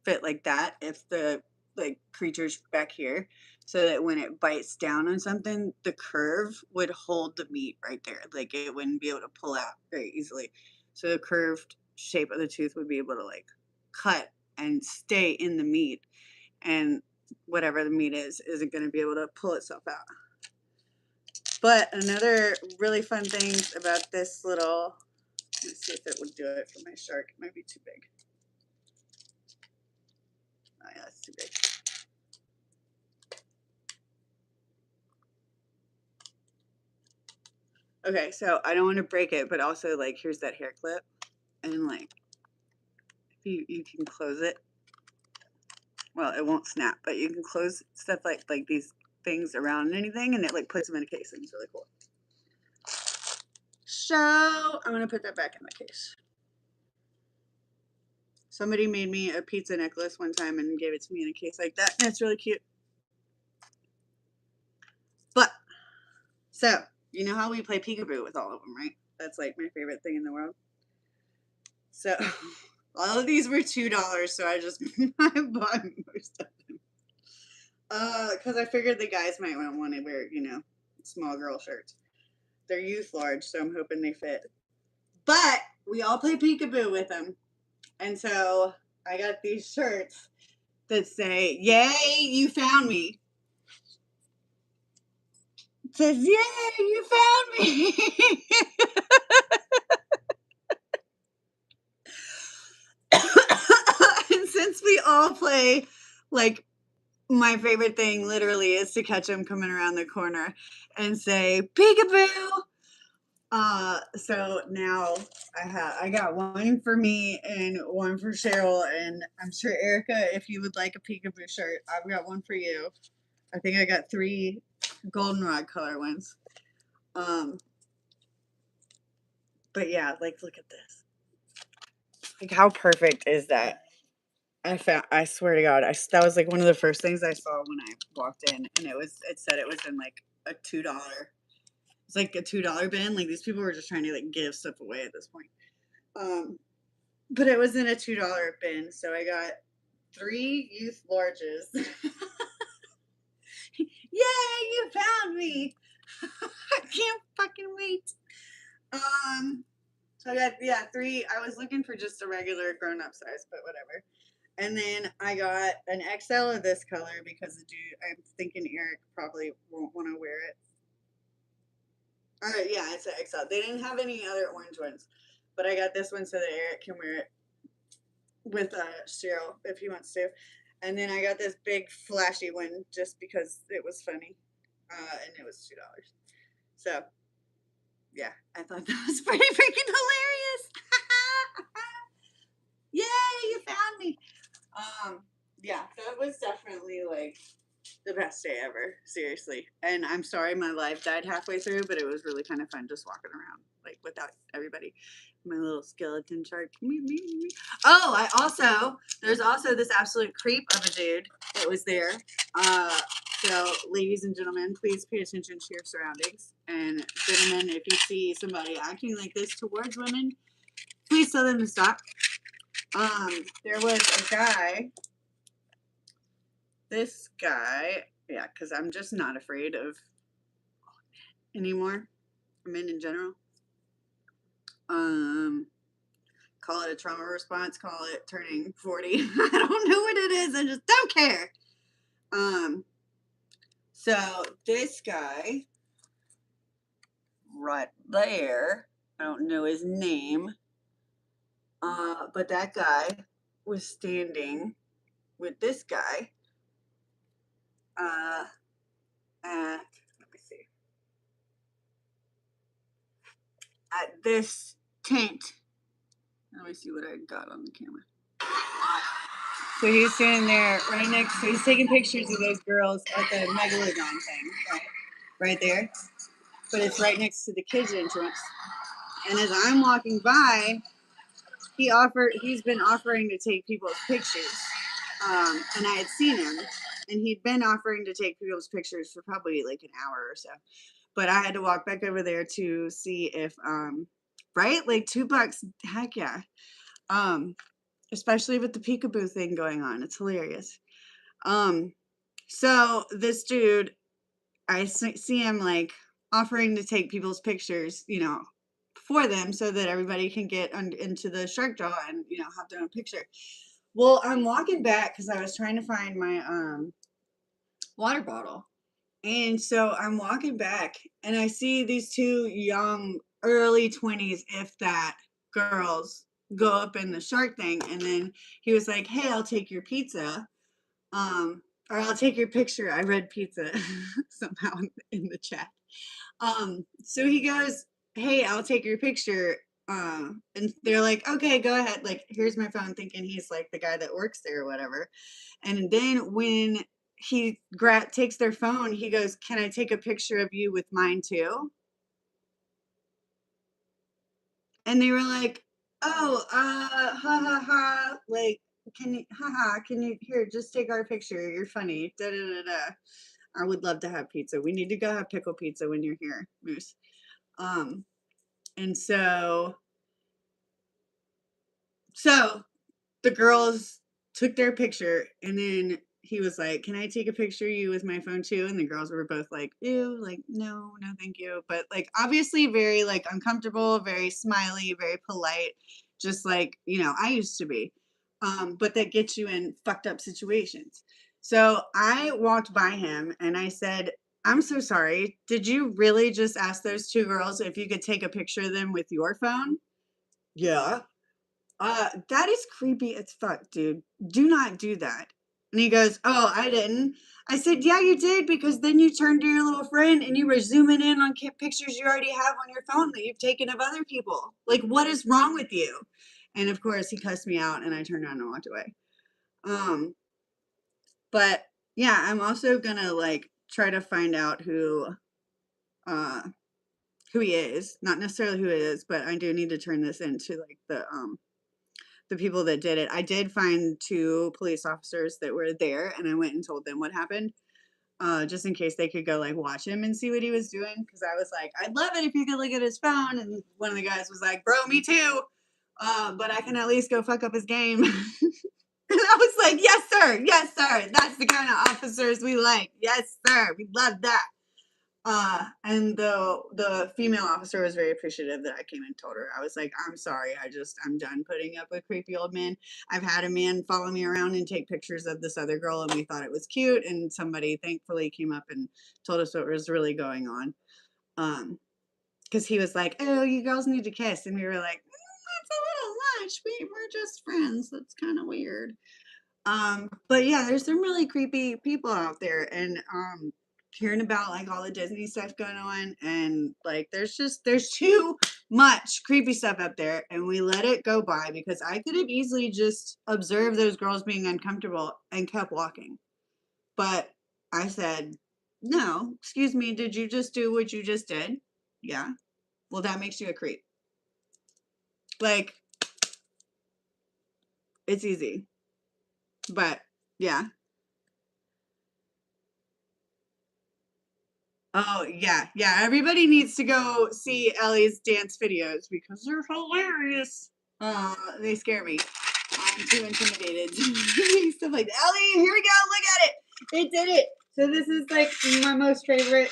fit like that if the like creature's back here, so that when it bites down on something, the curve would hold the meat right there. Like it wouldn't be able to pull out very easily. So the curved shape of the tooth would be able to like cut and stay in the meat, and whatever the meat is isn't going to be able to pull itself out. But another really fun thing about this little, let's see if it would do it for my shark. It might be too big. Oh yeah, that's too big. Okay, so I don't want to break it, but also like here's that hair clip, and like if you can close it. Well, it won't snap, but you can close stuff like these things around anything, and it like puts them in a case, and it's really cool. So I'm gonna put that back in the case. Somebody made me a pizza necklace one time and gave it to me in a case like that, and it's really cute. But so you know how we play peekaboo with all of them, right? That's like my favorite thing in the world. So all of these were $2, so I just I bought most of them. Because I figured the guys might want to wear, you know, small girl shirts. They're youth large, so I'm hoping they fit. But we all play peekaboo with them. And so I got these shirts that say, "Yay, you found me." It says, "Yay, you found me." And since we all play, like, my favorite thing literally is to catch them coming around the corner and say, "Peekaboo." So now I got one for me and one for Cheryl, and I'm sure Erica, if you would like a peekaboo shirt, I've got one for you. I think I got 3 goldenrod color ones. But yeah, like, look at this. Like, how perfect is that? I swear to God, that was like one of the first things I saw when I walked in, and it said it was in like a $2. It's like a $2 bin. Like, these people were just trying to like give stuff away at this point. But it was in a $2 bin, so I got 3 youth larges. Yay, you found me! I can't fucking wait. So I got, yeah, 3. I was looking for just a regular grown-up size, but whatever. And then I got an XL of this color because the dude, I'm thinking Eric probably won't want to wear it. All right, yeah, it's an XL. They didn't have any other orange ones, but I got this one so that Eric can wear it with Cheryl if he wants to. And then I got this big flashy one just because it was funny, and it was $2. So yeah, I thought that was pretty freaking hilarious. Yay, you found me. Yeah, that was definitely like the best day ever, seriously. And I'm sorry my live died halfway through, but it was really kind of fun just walking around like without everybody. My little skeleton shark. Oh, there's also this absolute creep of a dude that was there. So ladies and gentlemen, please pay attention to your surroundings. And gentlemen, if you see somebody acting like this towards women, please tell them to stop. There was a guy. This guy, yeah, because I'm just not afraid of anymore. Men in general. Call it a trauma response, call it turning 40. I don't know what it is. I just don't care. So this guy right there, I don't know his name. But that guy was standing with this guy at, let me see, at this tent. Let me see what I got on the camera. So he's standing there right next, so he's taking pictures of those girls at the Megalodon thing, right? Right there. But it's right next to the kids' entrance. And as I'm walking by, he's been offering to take people's pictures. And I had seen him, and he'd been offering to take people's pictures for probably like an hour or so. But I had to walk back over there to see if, right? Like $2, heck yeah. Especially with the peekaboo thing going on. It's hilarious. So this dude, I see him like offering to take people's pictures, for them so that everybody can get into the shark jaw and, have their own picture. Well, I'm walking back because I was trying to find my water bottle. And so I'm walking back and I see these 2 young, early 20s, if that, girls go up in the shark thing. And then he was like, hey, I'll take your pizza. Or I'll take your picture. I read pizza somehow in the chat. So he goes, hey, I'll take your picture. And they're like, okay, go ahead. Like, here's my phone, thinking he's like the guy that works there or whatever. And then when he takes their phone, he goes, can I take a picture of you with mine too? And they were like, oh, ha ha ha, like, can you, here, just take our picture, you're funny, da da da da. I would love to have pizza. We need to go have pickle pizza when you're here, Moose. And so the girls took their picture, and then he was like, can I take a picture of you with my phone too? And the girls were both like, ew, like, no, thank you. But like, obviously very like uncomfortable, very smiley, very polite, just like, I used to be. But that gets you in fucked up situations. So I walked by him and I said, I'm so sorry. Did you really just ask those 2 girls if you could take a picture of them with your phone? Yeah. That is creepy as fuck, dude. Do not do that. And he goes, oh, I didn't. I said, yeah, you did, because then you turned to your little friend and you were zooming in on pictures you already have on your phone that you've taken of other people. Like, what is wrong with you? And of course, he cussed me out and I turned around and walked away. But yeah, I'm also gonna like try to find out who who he is, not necessarily who it is, but I do need to turn this into like the people that did it. I did find 2 police officers that were there, and I went and told them what happened, just in case they could go like watch him and see what he was doing. Because I was like, I'd love it if you could look at his phone. And one of the guys was like, bro, me too. But I can at least go fuck up his game. And I was like, yes, sir. Yes, sir. That's the kind of officers we like. Yes, sir. We love that. And the female officer was very appreciative that I came and told her. I was like, I'm sorry, I'm done putting up with creepy old men. I've had a man follow me around and take pictures of this other girl, and we thought it was cute, and somebody thankfully came up and told us what was really going on. Because he was like, oh, you girls need to kiss, and we were like, that's a little much. We're just friends. That's kind of weird. But yeah, there's some really creepy people out there, and hearing about like all the Disney stuff going on, and like there's too much creepy stuff up there, and we let it go by because I could have easily just observed those girls being uncomfortable and kept walking. But I said, no, excuse me, did you just do what you just did? Yeah. Well, that makes you a creep. Like, it's easy. But yeah. Oh yeah, yeah. Everybody needs to go see Ellie's dance videos because they're hilarious. They scare me. I'm too intimidated. Stuff like that. Ellie, here we go. Look at it. It did it. So this is like my most favorite.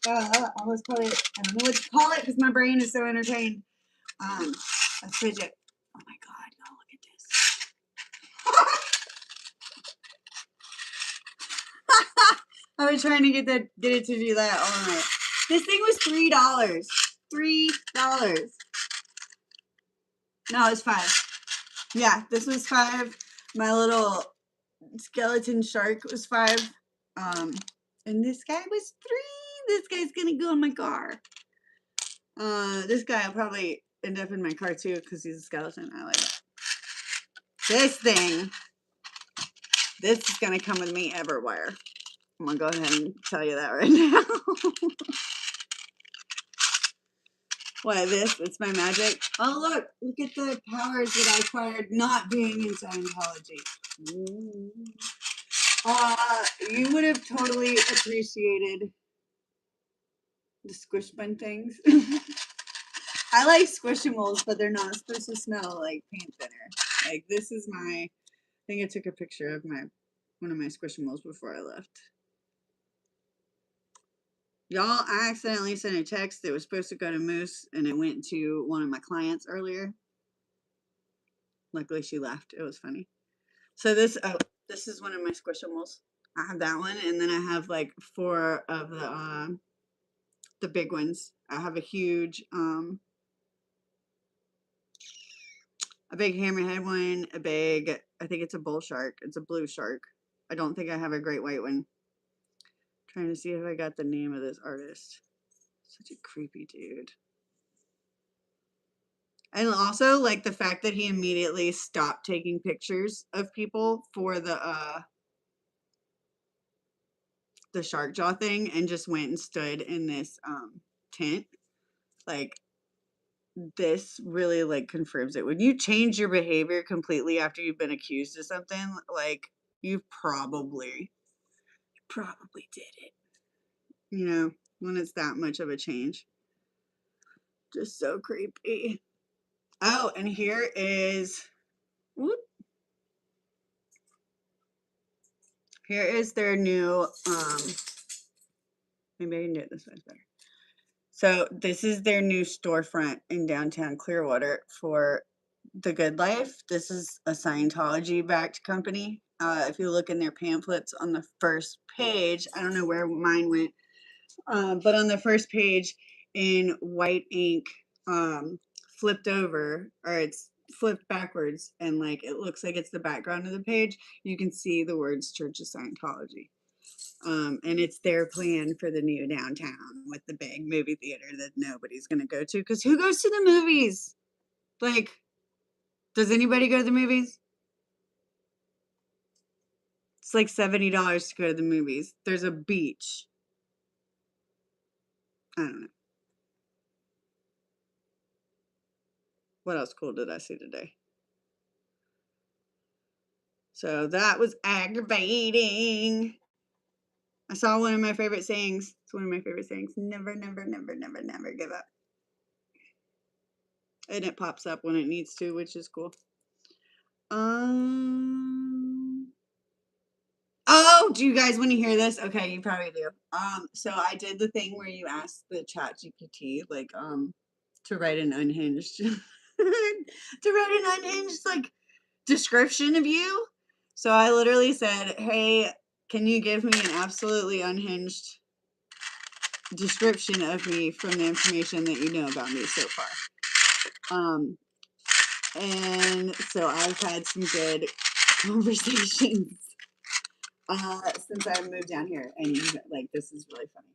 I almost call it. I don't know what to call it because my brain is so entertained. A fidget. Oh my god! Oh, look at this. I was trying to get it to do that all night. This thing was $3. $3. No, it's $5. Yeah, this was $5. My little skeleton shark was $5. And this guy was $3. This guy's gonna go in my car. This guy will probably end up in my car too because he's a skeleton. I like it. This thing, this is gonna come with me everywhere. I'm gonna go ahead and tell you that right now. What, this? It's my magic? Oh, look at the powers that I acquired not being in Scientology. You would have totally appreciated the squish bun things. I like squishimals, but they're not supposed to smell like paint thinner. Like, this is I think I took a picture of one of my squishimals before I left. Y'all, I accidentally sent a text that was supposed to go to Moose, and it went to one of my clients earlier. Luckily, she left. It was funny. So this is one of my squishimals. I have that one, and then I have like 4 of the big ones. I have a huge a big hammerhead one, I think it's a bull shark. It's a blue shark. I don't think I have a great white one. Trying to see if I got the name of this artist. Such a creepy dude. And also, like, the fact that he immediately stopped taking pictures of people for the shark jaw thing and just went and stood in this tent. Like, this really, like, confirms it. When you change your behavior completely after you've been accused of something, like, you probably did it. You know, when it's that much of a change. Just so creepy. Oh, and here is, whoop. Here is their new, maybe I can do it this way better. So this is their new storefront in downtown Clearwater for The Good Life. This is a Scientology-backed company. If you look in their pamphlets on the first page, I don't know where mine went, but on the first page in white ink, flipped over, or it's flipped backwards, and like it looks like it's the background of the page, you can see the words Church of Scientology. And it's their plan for the new downtown with the big movie theater that nobody's going to go to. Because who goes to the movies? Like, does anybody go to the movies? It's like $70 to go to the movies. There's a beach. I don't know. What else cool did I see today? So that was aggravating. I saw one of my favorite sayings. It's one of my favorite sayings. Never, never, never, never, never give up. And it pops up when it needs to, which is cool. Oh, do you guys want to hear this? Okay, you probably do. So I did the thing where you ask the chat GPT, like, to write an unhinged to write an unhinged like description of you. So I literally said, hey, can you give me an absolutely unhinged description of me from the information that you know about me so far? And so I've had some good conversations since I moved down here, and like, this is really funny.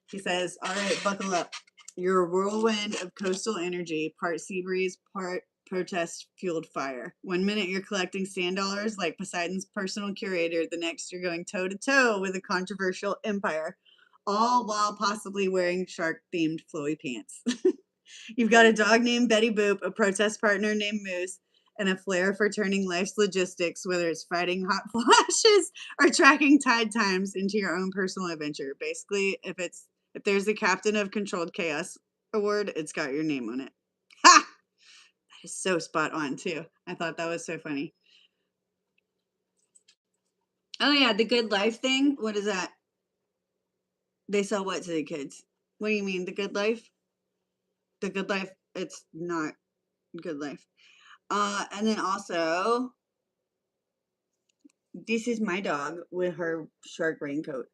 He says, all right, buckle up. You're a whirlwind of coastal energy, part sea breeze, part protest fueled fire. 1 minute you're collecting sand dollars like Poseidon's personal curator, the next you're going toe to toe with a controversial empire, all while possibly wearing shark themed flowy pants. You've got a dog named Betty Boop, a protest partner named Moose, and a flair for turning life's logistics, whether it's fighting hot flashes or tracking tide times, into your own personal adventure. Basically, if there's a Captain of Controlled Chaos award, it's got your name on it. Ha! That is so spot on too. I thought that was so funny. Oh yeah, the Good Life thing. What is that? They sell what to the kids? What do you mean, the Good Life? The Good Life, it's not Good Life. And then also, this is my dog with her shark raincoat.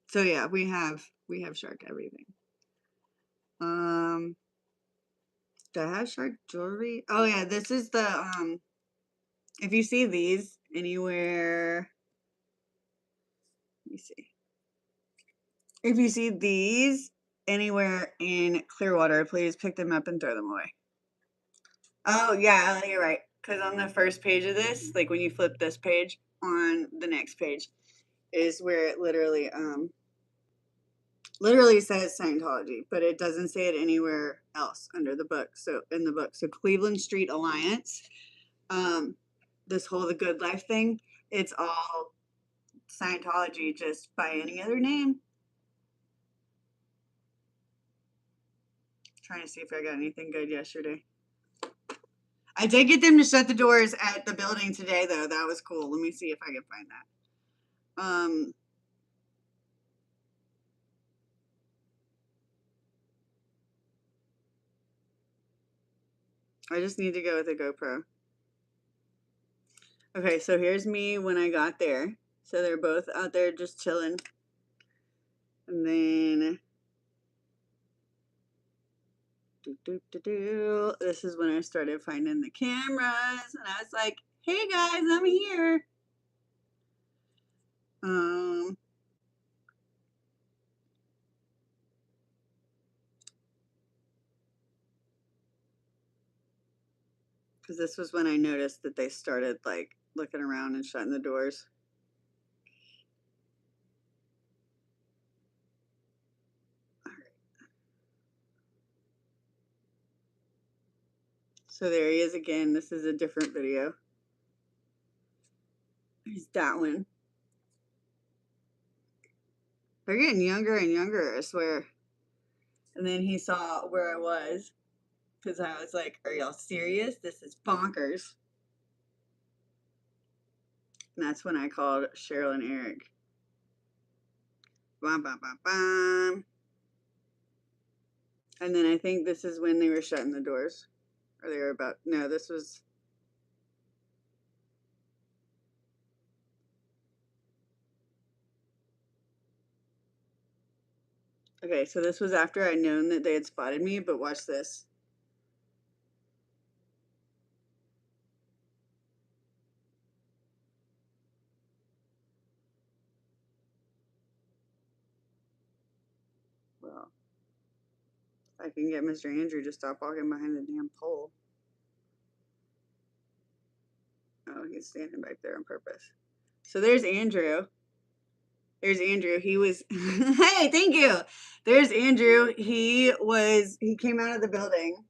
So yeah, we have shark everything. Do I have shark jewelry? Oh yeah, this is the if you see these anywhere, let me see. If you see these anywhere in Clearwater, please pick them up and throw them away. Oh yeah, you're right. Because on the first page of this, like when you flip this page, on the next page is where it literally says Scientology, but it doesn't say it anywhere else under the book. So in the book, so Cleveland Street Alliance, this whole The Good Life thing, it's all Scientology, just by any other name. Trying to see if I got anything good yesterday. I did get them to shut the doors at the building today, though. That was cool. Let me see if I can find that. I just need to go with a GoPro. Okay, so here's me when I got there. So they're both out there just chilling. And then this is when I started finding the cameras, and I was like, "Hey guys, I'm here." Because this was when I noticed that they started like looking around and shutting the doors. All right. So there he is again. This is a different video. There's that one. They're getting younger and younger, I swear. And then he saw where I was, because I was like, "Are y'all serious? This is bonkers." And that's when I called Cheryl and Eric. Bam, bam, bam, bam. And then I think this is when they were shutting the doors. Or they were about, no, this was, okay, so this was after I'd known that they had spotted me, but watch this. Well, if I can get Mr. Andrew to stop walking behind the damn pole. Oh, he's standing back there on purpose. So there's Andrew. There's Andrew. He was, hey, thank you. There's Andrew. He came out of the building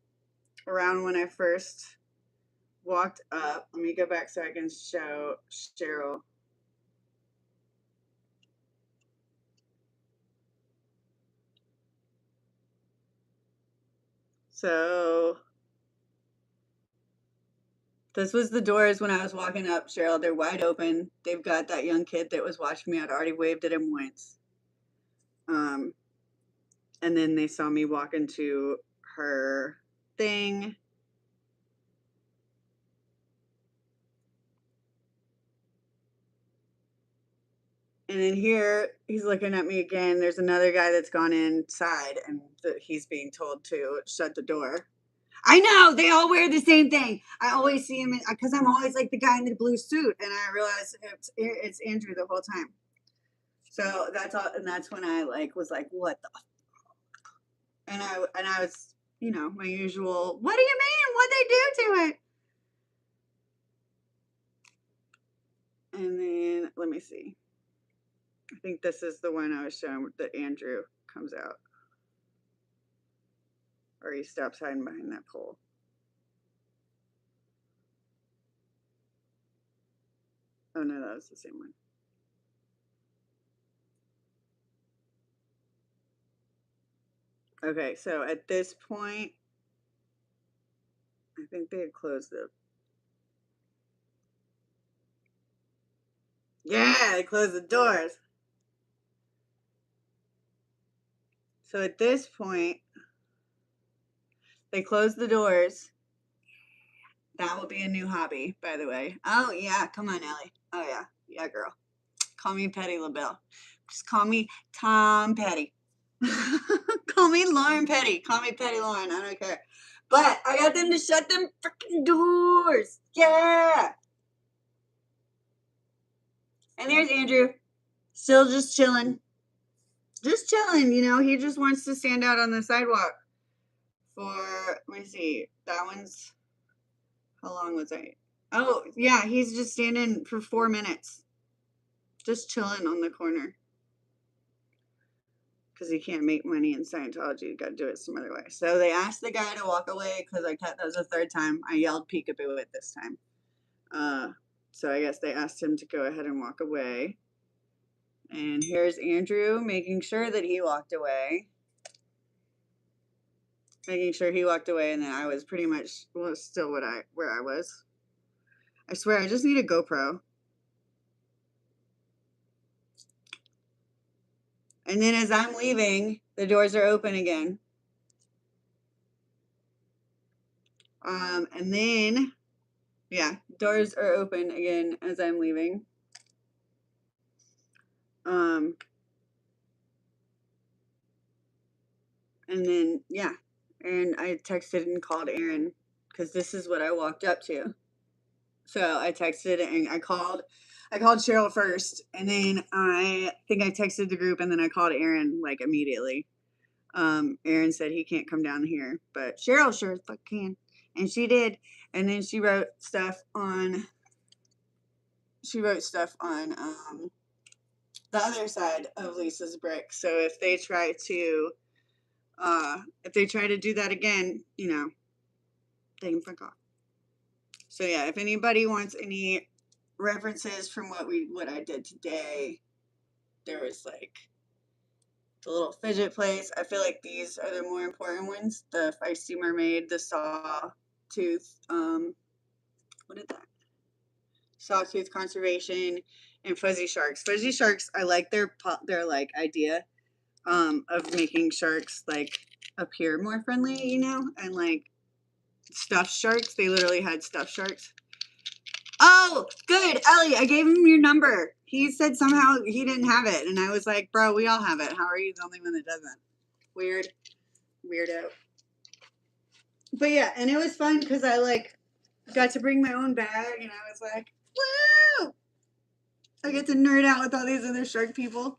around when I first walked up. Let me go back so I can show Cheryl. So this was the doors when I was walking up, Cheryl. They're wide open. They've got that young kid that was watching me. I'd already waved at him once. And then they saw me walk into her thing. And then here, he's looking at me again. There's another guy that's gone inside, and he's being told to shut the door. I know, they all wear the same thing. I always see him because I'm always like the guy in the blue suit, and I realize it's Andrew the whole time. So that's all, and that's when I was like, what the? And I was, my usual. What do you mean? What they do to it? And then let me see. I think this is the one I was showing that Andrew comes out. Or he stops hiding behind that pole. Oh no, that was the same one. Okay, so at this point, I think they had closed the. Yeah, they closed the doors. So at this point, they closed the doors. That will be a new hobby, by the way. Oh yeah, come on, Ellie. Oh yeah, yeah, girl. Call me Petty LaBelle. Just call me Tom Petty. Call me Lauren Petty. Call me Petty Lauren. I don't care. But I got them to shut them freaking doors. Yeah. And there's Andrew. Still just chilling. Just chilling, he just wants to stand out on the sidewalk for, let me see, that one's, how long was I? Oh, yeah, he's just standing for 4 minutes. Just chilling on the corner. Because he can't make money in Scientology. You got to do it some other way. So they asked the guy to walk away because that was the third time. I yelled peekaboo at this time. So I guess they asked him to go ahead and walk away. And here's Andrew making sure that he walked away. Making sure he walked away, and then I was pretty much still where I was. I swear, I just need a GoPro. And then as I'm leaving, the doors are open again. And then, yeah, doors are open again as I'm leaving. And then, yeah, and I texted and called Aaron because this is what I walked up to. So I texted and I called Cheryl first, and then I think I texted the group, and then I called Aaron immediately. Aaron said he can't come down here, but Cheryl sure as fuck can, and she did. And then she wrote stuff on the other side of Lisa's brick. So if they try to do that again, they can fuck off. So yeah, if anybody wants any references from what I did today, there was the little fidget place. I feel like these are the more important ones. The Feisty Mermaid, the Sawtooth, what is that? Sawtooth Conservation, and Fuzzy Sharks. Fuzzy Sharks, I like their idea of making sharks appear more friendly, and stuffed sharks. They literally had stuffed sharks. Oh, good, Ellie. I gave him your number. He said somehow he didn't have it, and I was like, bro, we all have it. How are you the only one that doesn't? Weirdo. But yeah, and it was fun because I got to bring my own bag, and I was like, woo! I get to nerd out with all these other shark people.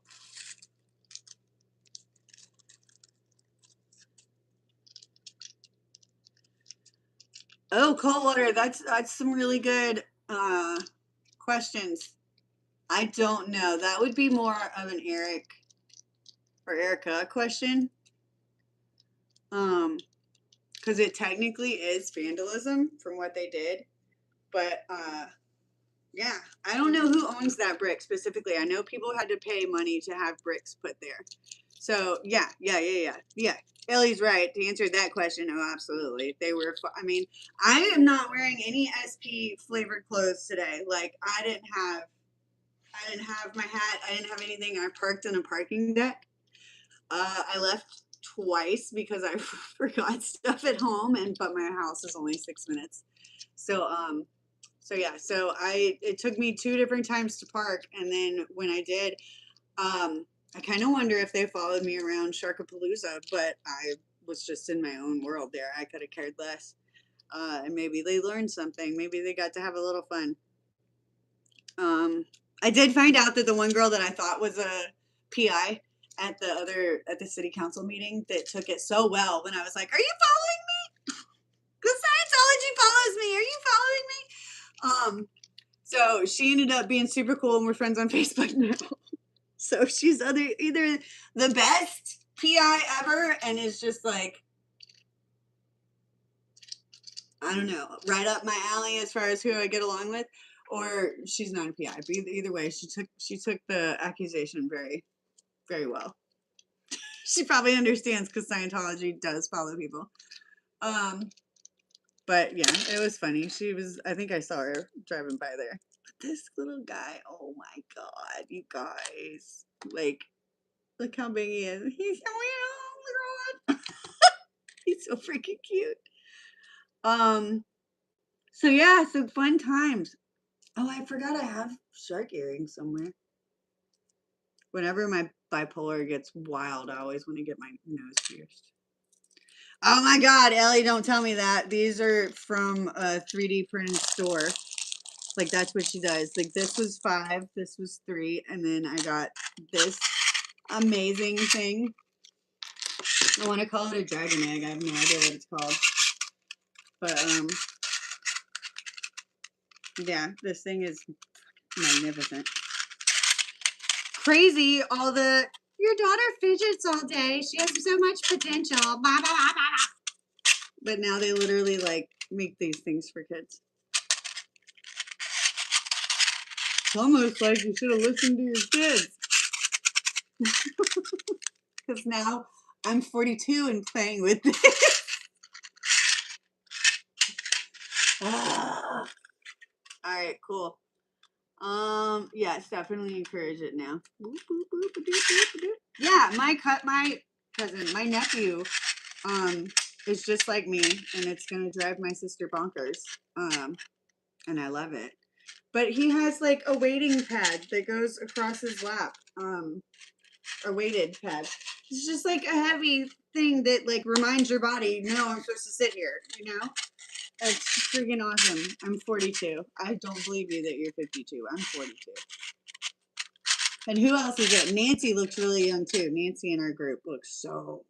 Oh, cold water. That's some really good questions. I don't know. That would be more of an Eric or Erica question. Because it technically is vandalism from what they did. But yeah, I don't know who owns that brick specifically. I know people had to pay money to have bricks put there. So yeah. Ellie's right to answer that question. Oh, absolutely. They were. I mean, I am not wearing any SP flavored clothes today. Like I didn't have my hat. I didn't have anything. I parked in a parking deck. I left twice because I forgot stuff at home, but my house is only 6 minutes. So yeah, so it took me 2 different times to park, and then when I did, I kind of wonder if they followed me around Sharkapalooza, but I was just in my own world there. I could have cared less. And maybe they learned something. Maybe they got to have a little fun. I did find out that the one girl that I thought was a PI at the city council meeting that took it so well when I was like, "Are you following me? Because Scientology follows me. Are you following me?" So she ended up being super cool, and we're friends on Facebook now. So she's either the best PI ever, and is just like, I don't know, right up my alley as far as who I get along with, or she's not a PI. But either way, she took the accusation very, very well. She probably understands because Scientology does follow people. But yeah, it was funny. I think I saw her driving by there. But this little guy, oh my God, you guys. Like, look how big he is. He's so, oh my God. He's so freaking cute. So yeah, so fun times. Oh, I forgot I have shark earrings somewhere. Whenever my bipolar gets wild, I always want to get my nose pierced. Oh my God, Ellie, don't tell me that. These are from a 3D printed store. Like that's what she does. Like this was 5, this was 3, and then I got this amazing thing. I want to call it a dragon egg. I have no idea what it's called. But yeah, this thing is magnificent. Crazy, your daughter fidgets all day. She has so much potential. Blah, blah, blah, blah. But now they literally like make these things for kids. It's almost like you should have listened to your kids. Because now I'm 42 and playing with this. All right, cool. Yes, definitely encourage it now. Yeah, my cousin, my nephew, is just like me, and it's gonna drive my sister bonkers. And I love it. But he has like a weighting pad that goes across his lap. A weighted pad. It's just like a heavy thing that like reminds your body, no, I'm supposed to sit here, you know? It's freaking awesome. I'm 42. I don't believe you that you're 52. I'm 42. And who else is it? Nancy looks really young too. Nancy in our group looks so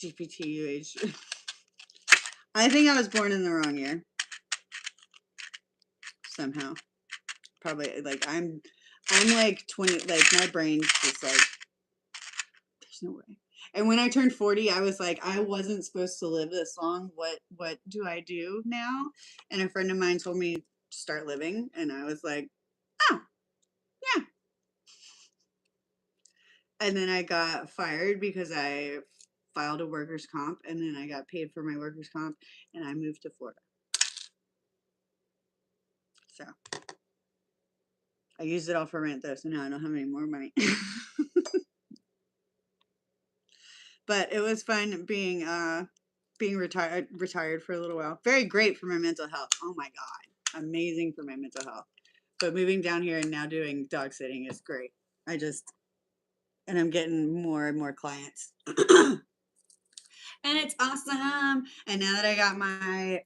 young. GPTUH. I think I was born in the wrong year. Somehow. Probably like I'm like 20, like my brain's just like there's no way. And when I turned 40, I was like, I wasn't supposed to live this long. What do I do now? And a friend of mine told me to start living, and I was like, oh, yeah. And then I got fired because I filed a workers' comp, and then I got paid for my workers' comp, and I moved to Florida. So I used it all for rent though, so now I don't have any more money. But it was fun being retired for a little while. Very great for my mental health. Oh my God. Amazing for my mental health. But moving down here and now doing dog sitting is great. And I'm getting more and more clients. And it's awesome. And now that I got my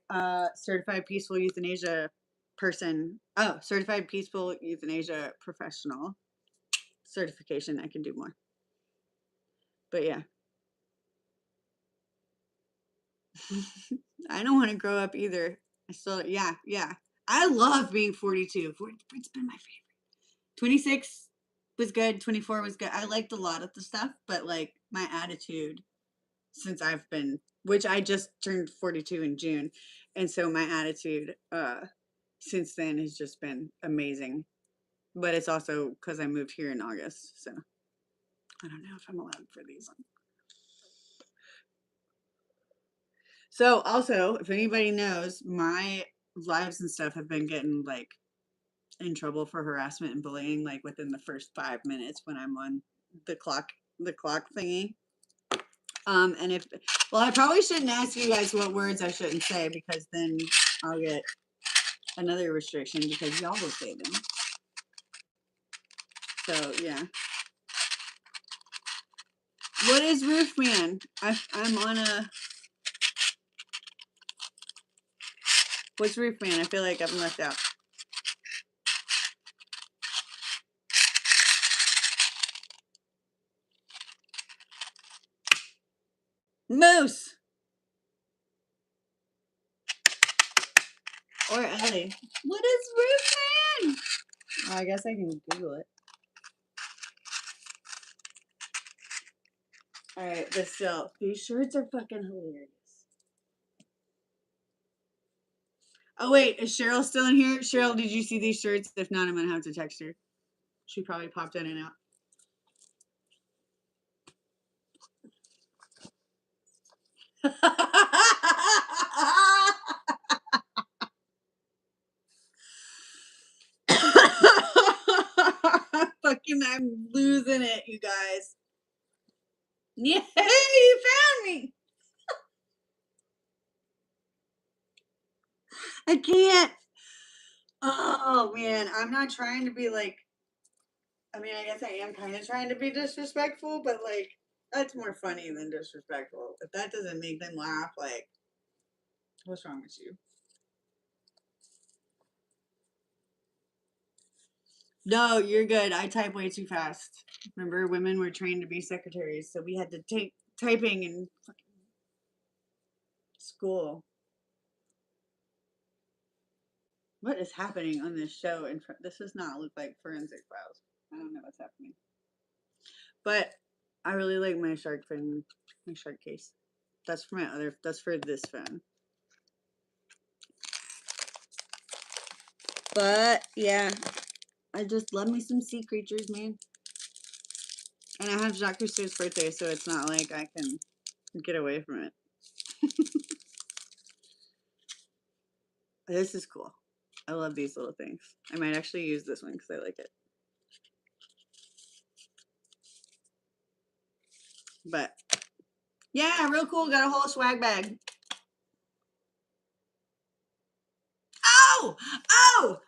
certified peaceful euthanasia certified peaceful euthanasia professional certification, I can do more. But yeah. I don't want to grow up either. I still, yeah, yeah. I love being 42. It's been my favorite. 26 was good. 24 was good. I liked a lot of the stuff, but like my attitude since I've been, which I just turned 42 in June. And so my attitude since then has just been amazing. But it's also because I moved here in August. So I don't know if I'm allowed for these. So also, if anybody knows, my lives and stuff have been getting like in trouble for harassment and bullying like within the first 5 minutes when I'm on the clock thingy. And if well, I probably shouldn't ask you guys what words I shouldn't say because then I'll get another restriction because y'all will say them. So yeah. What is roof man? I'm on a. What's roof man? I feel like I've left out. Moose or Ellie. What is roof man? Oh, I guess I can Google it. All right, but still, these shirts are fucking hilarious. Oh wait, is Cheryl still in here? Cheryl, did you see these shirts? If not, I'm gonna have to text her. She probably popped in and out. Fucking, I'm losing it, you guys. Yeah, you found me. I can't. Oh man, I'm not trying to be like. I mean, I guess I am kind of trying to be disrespectful, but like that's more funny than disrespectful. If that doesn't make them laugh, like, what's wrong with you? No, you're good. I type way too fast. Remember, women were trained to be secretaries, so we had to take typing in school. What is happening on this show? This does not look like Forensic Files. I don't know what's happening. But I really like my shark fin, my shark case. That's for my other. That's for this phone. But yeah, I just love me some sea creatures, man. And I have Jacques Cousteau's birthday, so it's not like I can get away from it. This is cool. I love these little things. I might actually use this one because I like it. But yeah, real cool. Got a whole swag bag. Oh, oh,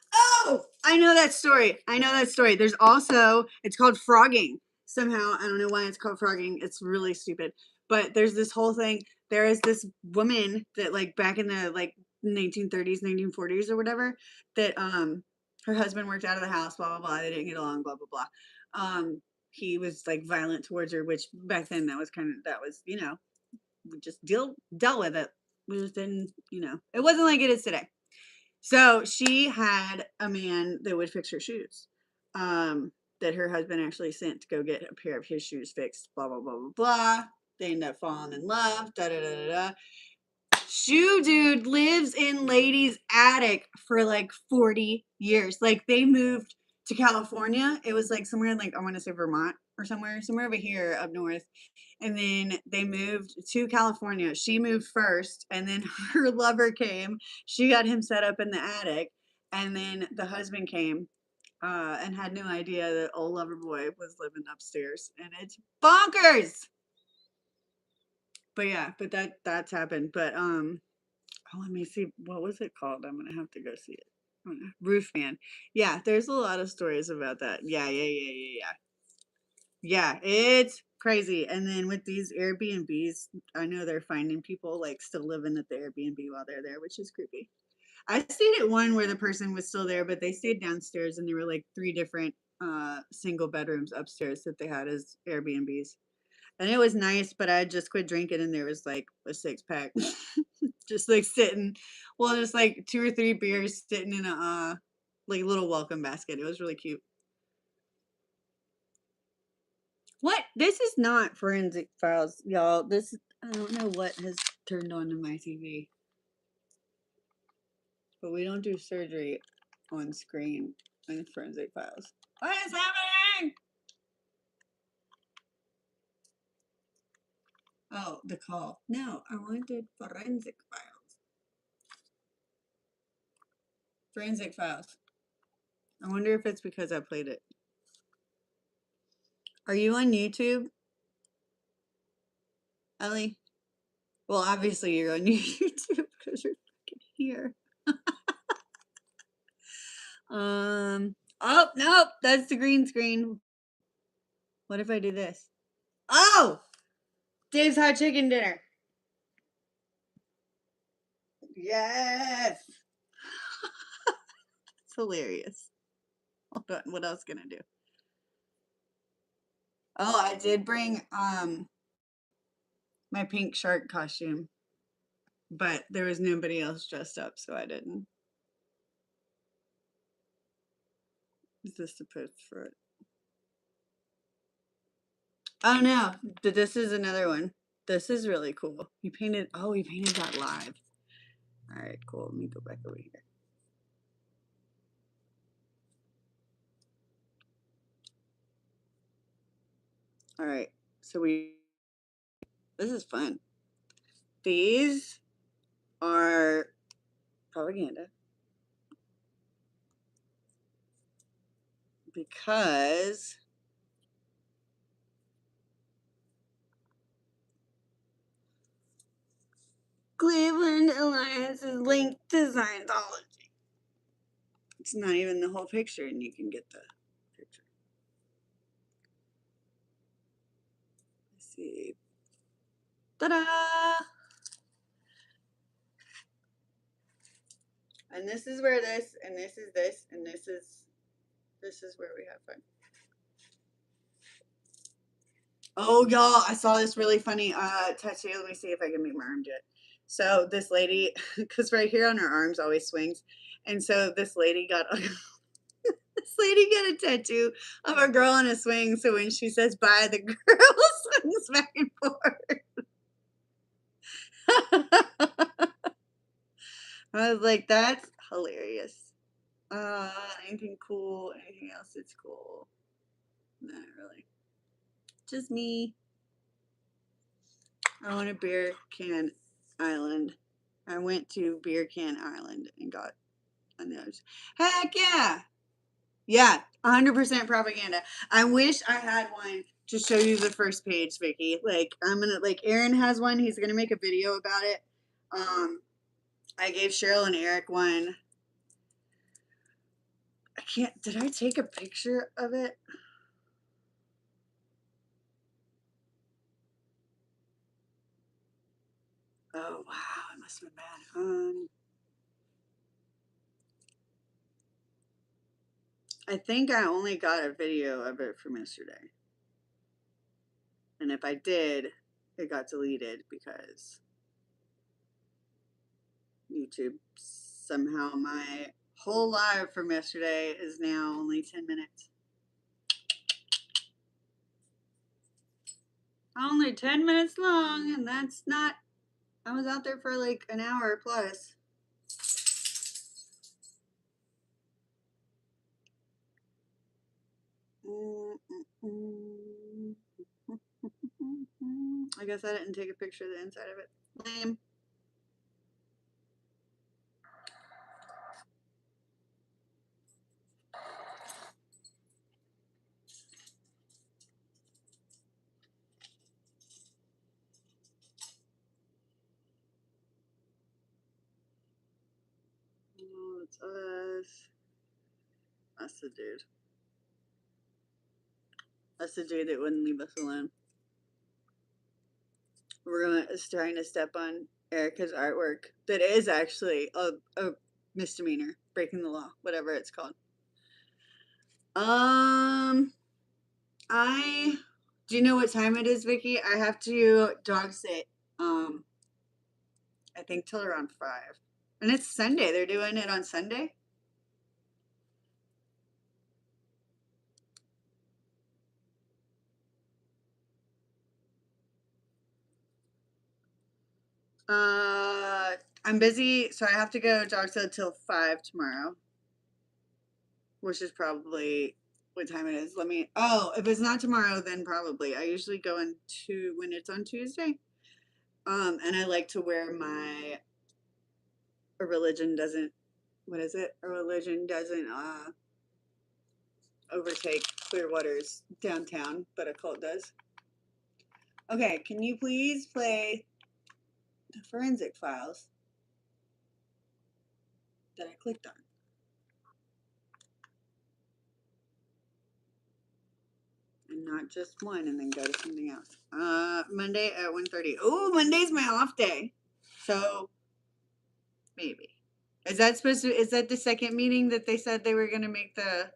I know that story. There's also, it's called frogging. Somehow, I don't know why it's called frogging. It's really stupid. But there's this whole thing. There is this woman that like back in the like 1930s, 1940s or whatever, that her husband worked out of the house, blah blah blah. They didn't get along, blah blah blah. He was like violent towards her, which back then that was we just dealt with it. We just didn't, it wasn't like it is today. So she had a man that would fix her shoes. That her husband actually sent to go get a pair of his shoes fixed. Blah blah blah blah blah. They end up falling in love. Da da da da da. Shoe dude lives in lady's attic for like 40 years. Like they moved to California. It was like somewhere in like I want to say Vermont or somewhere over here up north. And then they moved to California. She moved first, and then her lover came. She got him set up in the attic, and then the husband came and had no idea that old lover boy was living upstairs, and it's bonkers. But yeah, but that's happened. But let me see. What was it called? I'm gonna have to go see it. Roof man. Yeah, there's a lot of stories about that. Yeah. Yeah, it's crazy. And then with these Airbnbs, I know they're finding people like still living at the Airbnb while they're there, which is creepy. I stayed at one where the person was still there, but they stayed downstairs and there were like 3 different single bedrooms upstairs that they had as Airbnbs. And it was nice, but I had just quit drinking and there was like a 6-pack just like sitting, well, just like 2 or 3 beers sitting in a like little welcome basket. It was really cute. What? This is not Forensic Files, y'all. This, I don't know what has turned on in my TV. But we don't do surgery on screen in Forensic Files. What is happening? Oh, the call. No, I wanted Forensic Files. Forensic Files. I wonder if it's because I played it. Are you on YouTube, Ellie? Well, obviously you're on YouTube because you're fucking here. Oh, nope, that's the green screen. What if I do this? Oh! Dave's Hot Chicken Dinner. Yes! It's hilarious. Hold on, what else can I do? Oh, I did bring my pink shark costume, but there was nobody else dressed up, so I didn't. Is this the post for it? Oh no, this is another one. This is really cool. He painted, oh, he painted that live. All right, cool. Let me go back over here. All right, so this is fun. These are propaganda because Cleveland Alliance is linked to Scientology. It's not even the whole picture, and you can get the picture. Let's see. Ta-da! And this is where this, and this is this, and this is where we have fun. Oh, y'all, I saw this really funny tattoo. Let me see if I can make my arm do it. So this lady, because right here on her arms always swings, and so this lady got a tattoo of a girl on a swing. So when she says bye, the girl swings back and forth. I was like, that's hilarious. Anything cool? Anything else that's cool? Not really. Just me. I want a beer can island. I went to Beer Can Island and got a nose. Heck yeah! Yeah, 100% propaganda. I wish I had one to show you the first page, Vicky. Like, I'm gonna, like, Aaron has one. He's gonna make a video about it. I gave Cheryl and Eric one. I can't, did I take a picture of it? Oh, wow, it must have been bad. I think I only got a video of it from yesterday. And if I did, it got deleted because YouTube somehow my whole live from yesterday is now only 10 minutes. Only 10 minutes long, and that's not, I was out there for like an hour plus. I guess I didn't take a picture of the inside of it. Lame. Oh, it's us. That's the dude. That's the dude that wouldn't leave us alone. We're trying to step on Erica's artwork that is actually a misdemeanor, breaking the law, whatever it's called. I Do you know what time it is, Vicky? I have to dog sit. I think till around 5. And it's Sunday. They're doing it on Sunday. I'm busy, so I have to go dog sit till 5 tomorrow. Which is probably what time it is. If it's not tomorrow, then probably. I usually go into when it's on Tuesday. And I like to wear a religion doesn't overtake Clearwater's downtown, but a cult does. Okay, can you please play the forensic files that I clicked on? And not just one and then go to something else. Monday at 1:30. Oh, Monday's my off day. So maybe. Is that the second meeting that they said they were gonna make the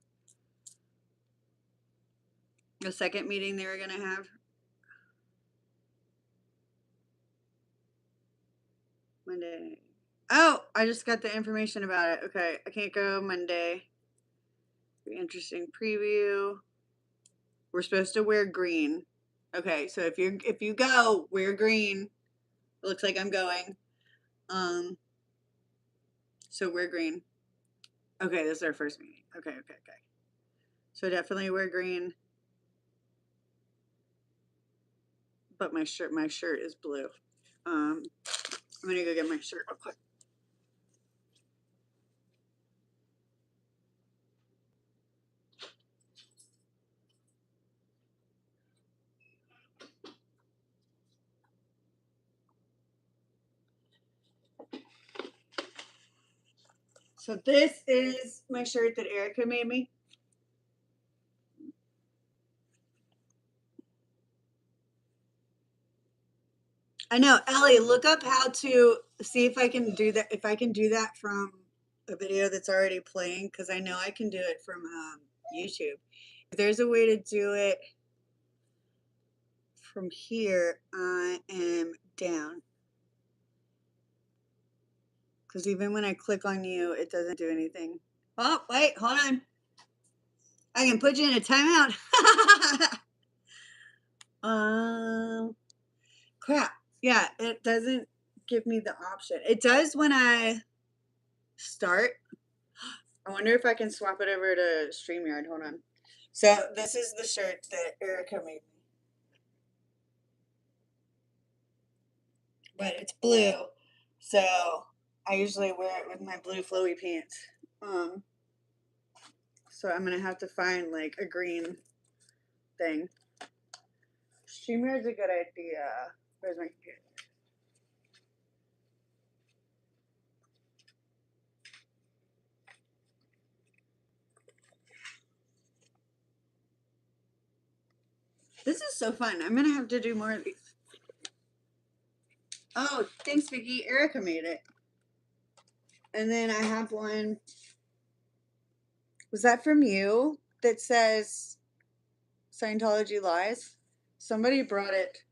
second meeting they were gonna have? Monday. Oh, I just got the information about it. Okay, I can't go Monday. Interesting preview. We're supposed to wear green. Okay, so if you go, wear green. It looks like I'm going. So wear green. Okay, this is our first meeting. Okay. So definitely wear green. But my shirt is blue. I'm gonna go get my shirt real quick. So this is my shirt that Erica made me. I know, Ellie, look up how to see if I can do that. If I can do that from a video that's already playing, because I know I can do it from YouTube. If there's a way to do it from here, I am down. Because even when I click on you, it doesn't do anything. Oh, wait, hold on. I can put you in a timeout. Crap. Yeah, it doesn't give me the option. It does when I start. I wonder if I can swap it over to StreamYard. Hold on. So this is the shirt that Erica made me. But it's blue. So I usually wear it with my blue flowy pants. So I'm gonna have to find like a green thing. StreamYard's a good idea. Where's my computer? This is so fun. I'm gonna have to do more of these. Oh, thanks, Vicky. Erica made it. And then I have one. Was that from you that says Scientology lies? Somebody brought it.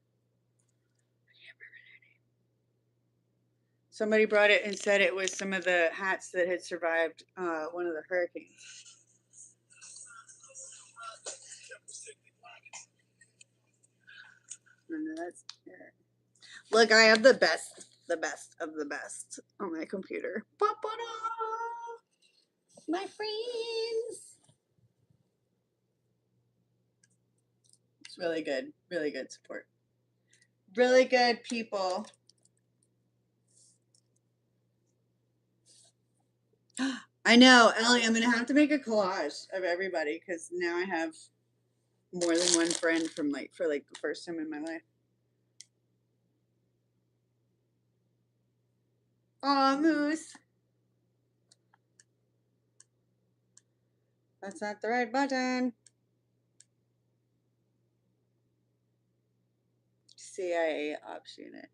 Somebody brought it and said it was some of the hats that had survived one of the hurricanes. Look, I have the best of the best on my computer. My friends. It's really good support. Really good people. I know, Ellie, I'm gonna have to make a collage of everybody because now I have more than one friend from for the first time in my life. Aw, Moose. That's not the right button. CIA Ops Unit.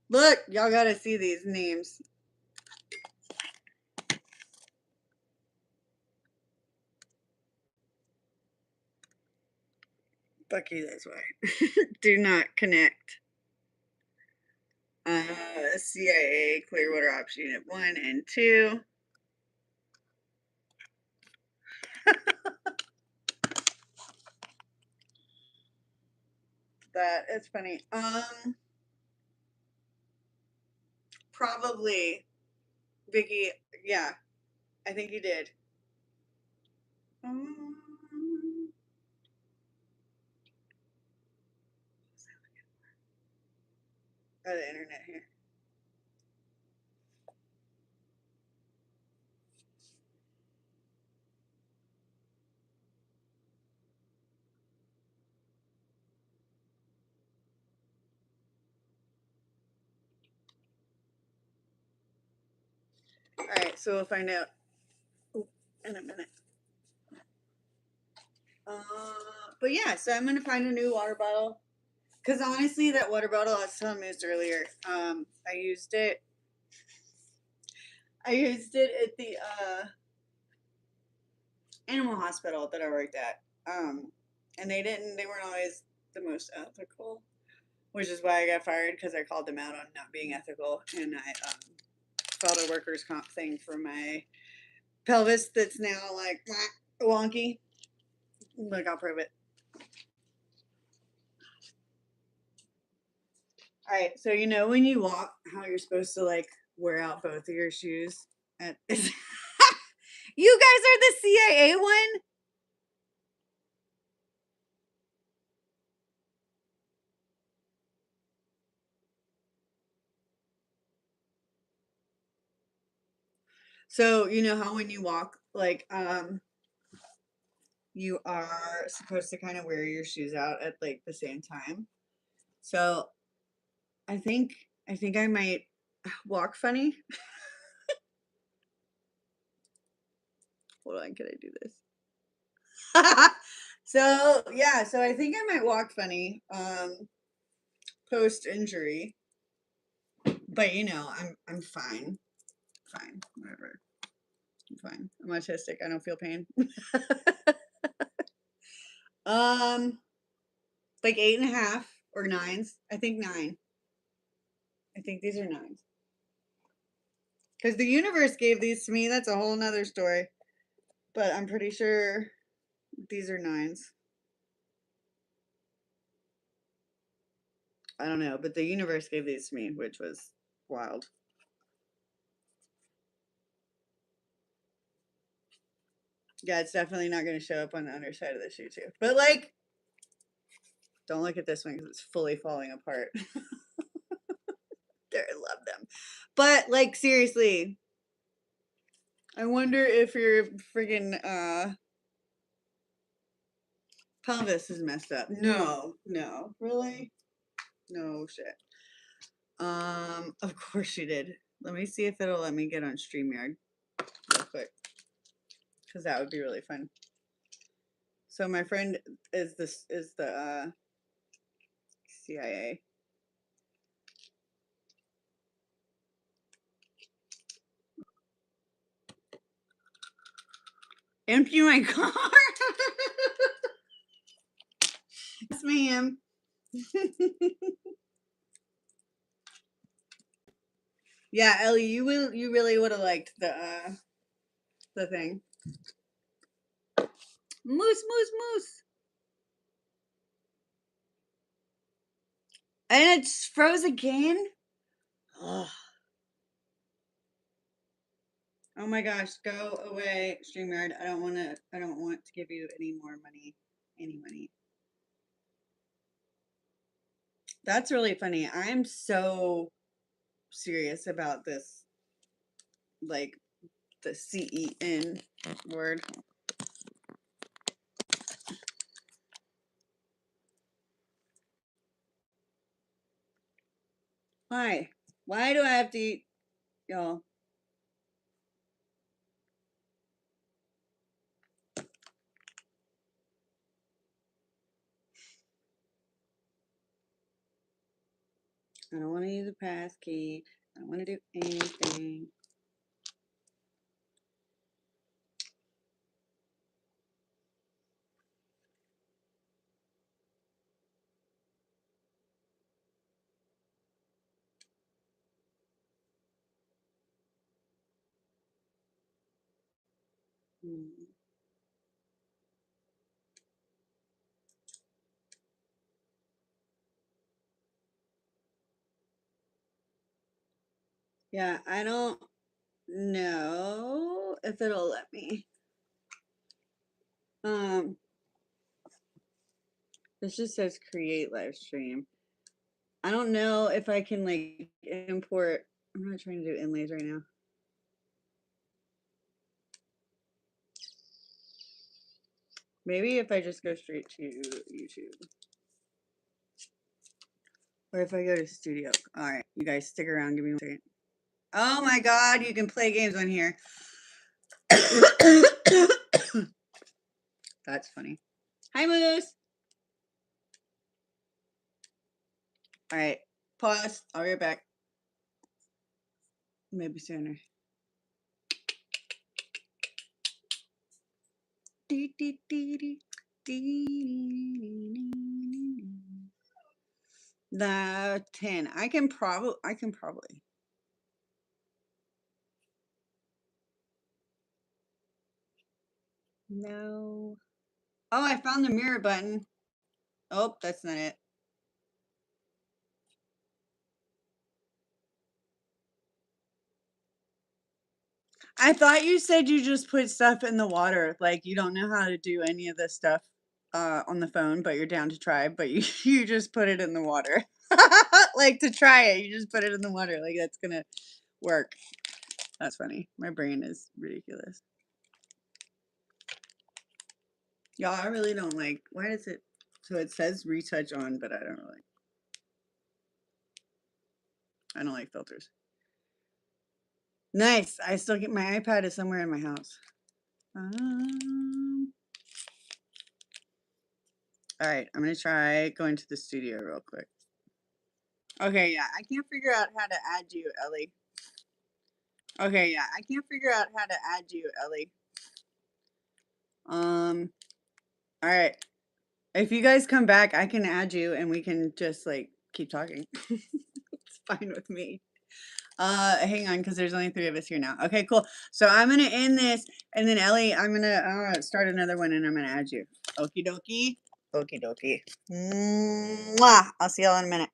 Look, y'all gotta see these names. Fuck you, that's why. Do not connect. CIA Clearwater Ops Unit 1 and 2. That is funny. Probably, Vicky. Yeah, I think you did. Oh, the internet here. All right, so we'll find out in a minute. But yeah, so I'm gonna find a new water bottle. Cause honestly, that water bottle I was telling Moose earlier, I used it at the animal hospital that I worked at. And they weren't always the most ethical, which is why I got fired because I called them out on not being ethical, and I filed a workers' comp thing for my pelvis that's now like wonky. Look, I'll prove it. All right, so you know when you walk, how you're supposed to like wear out both of your shoes. You guys are the CIA one. So you know how when you walk, like you are supposed to kind of wear your shoes out at like the same time. So I think I might walk funny. Hold on, can I do this? So yeah, so I think I might walk funny post injury. But you know, I'm fine. Fine, whatever. I'm fine. I'm autistic. I don't feel pain. Like 8.5 or 9s. I think 9. I think these are 9s. Because the universe gave these to me. That's a whole nother story. But I'm pretty sure these are 9s. I don't know, but the universe gave these to me, which was wild. Yeah, it's definitely not going to show up on the underside of the shoe too. But like, don't look at this one because it's fully falling apart. I love them. But like, seriously, I wonder if your friggin' pelvis is messed up. No, really? No shit. Of course you did. Let me see if it'll let me get on StreamYard real quick, because that would be really fun. So my friend is the CIA. Empty my car. Yes, ma'am. Yeah, Ellie, you really would have liked the thing. Moose, moose, moose. And it's froze again? Ugh. Oh my gosh, go away, StreamYard. I don't want to give you any more money. Any money. That's really funny. I'm so serious about this, like the CEN word. Why? Why do I have to eat, y'all? I don't want to use a pass key. I don't want to do anything. Yeah, I don't know if it'll let me. This just says create live stream. I don't know if I can like import. I'm not trying to do inlays right now. Maybe if I just go straight to YouTube. Or if I go to studio. All right, you guys stick around. Give me 1 second. Oh my God, you can play games on here. That's funny. Hi, Moose. All right, pause. I'll be right back. Maybe sooner. The 10. I can probably. No. Oh, I found the mirror button. Oh, that's not it. I thought you said you just put stuff in the water. Like you don't know how to do any of this stuff on the phone, but you're down to try. But you just put it in the water. Like to try it, you just put it in the water. Like that's gonna work. That's funny. My brain is ridiculous. Y'all, I really don't like. Why does it? So it says retouch on, but I don't really. I don't like filters. Nice. I still get my iPad is somewhere in my house. All right, I'm gonna try going to the studio real quick. Okay, yeah, I can't figure out how to add you, Ellie. Okay, yeah, I can't figure out how to add you, Ellie. All right. If you guys come back, I can add you and we can just like keep talking. It's fine with me. Hang on, because there's only 3 of us here now. Okay, cool. So I'm gonna end this, and then Ellie, I'm gonna start another one, and I'm gonna add you. Okie dokie. Okie dokie. Mwah. I'll see y'all in a minute.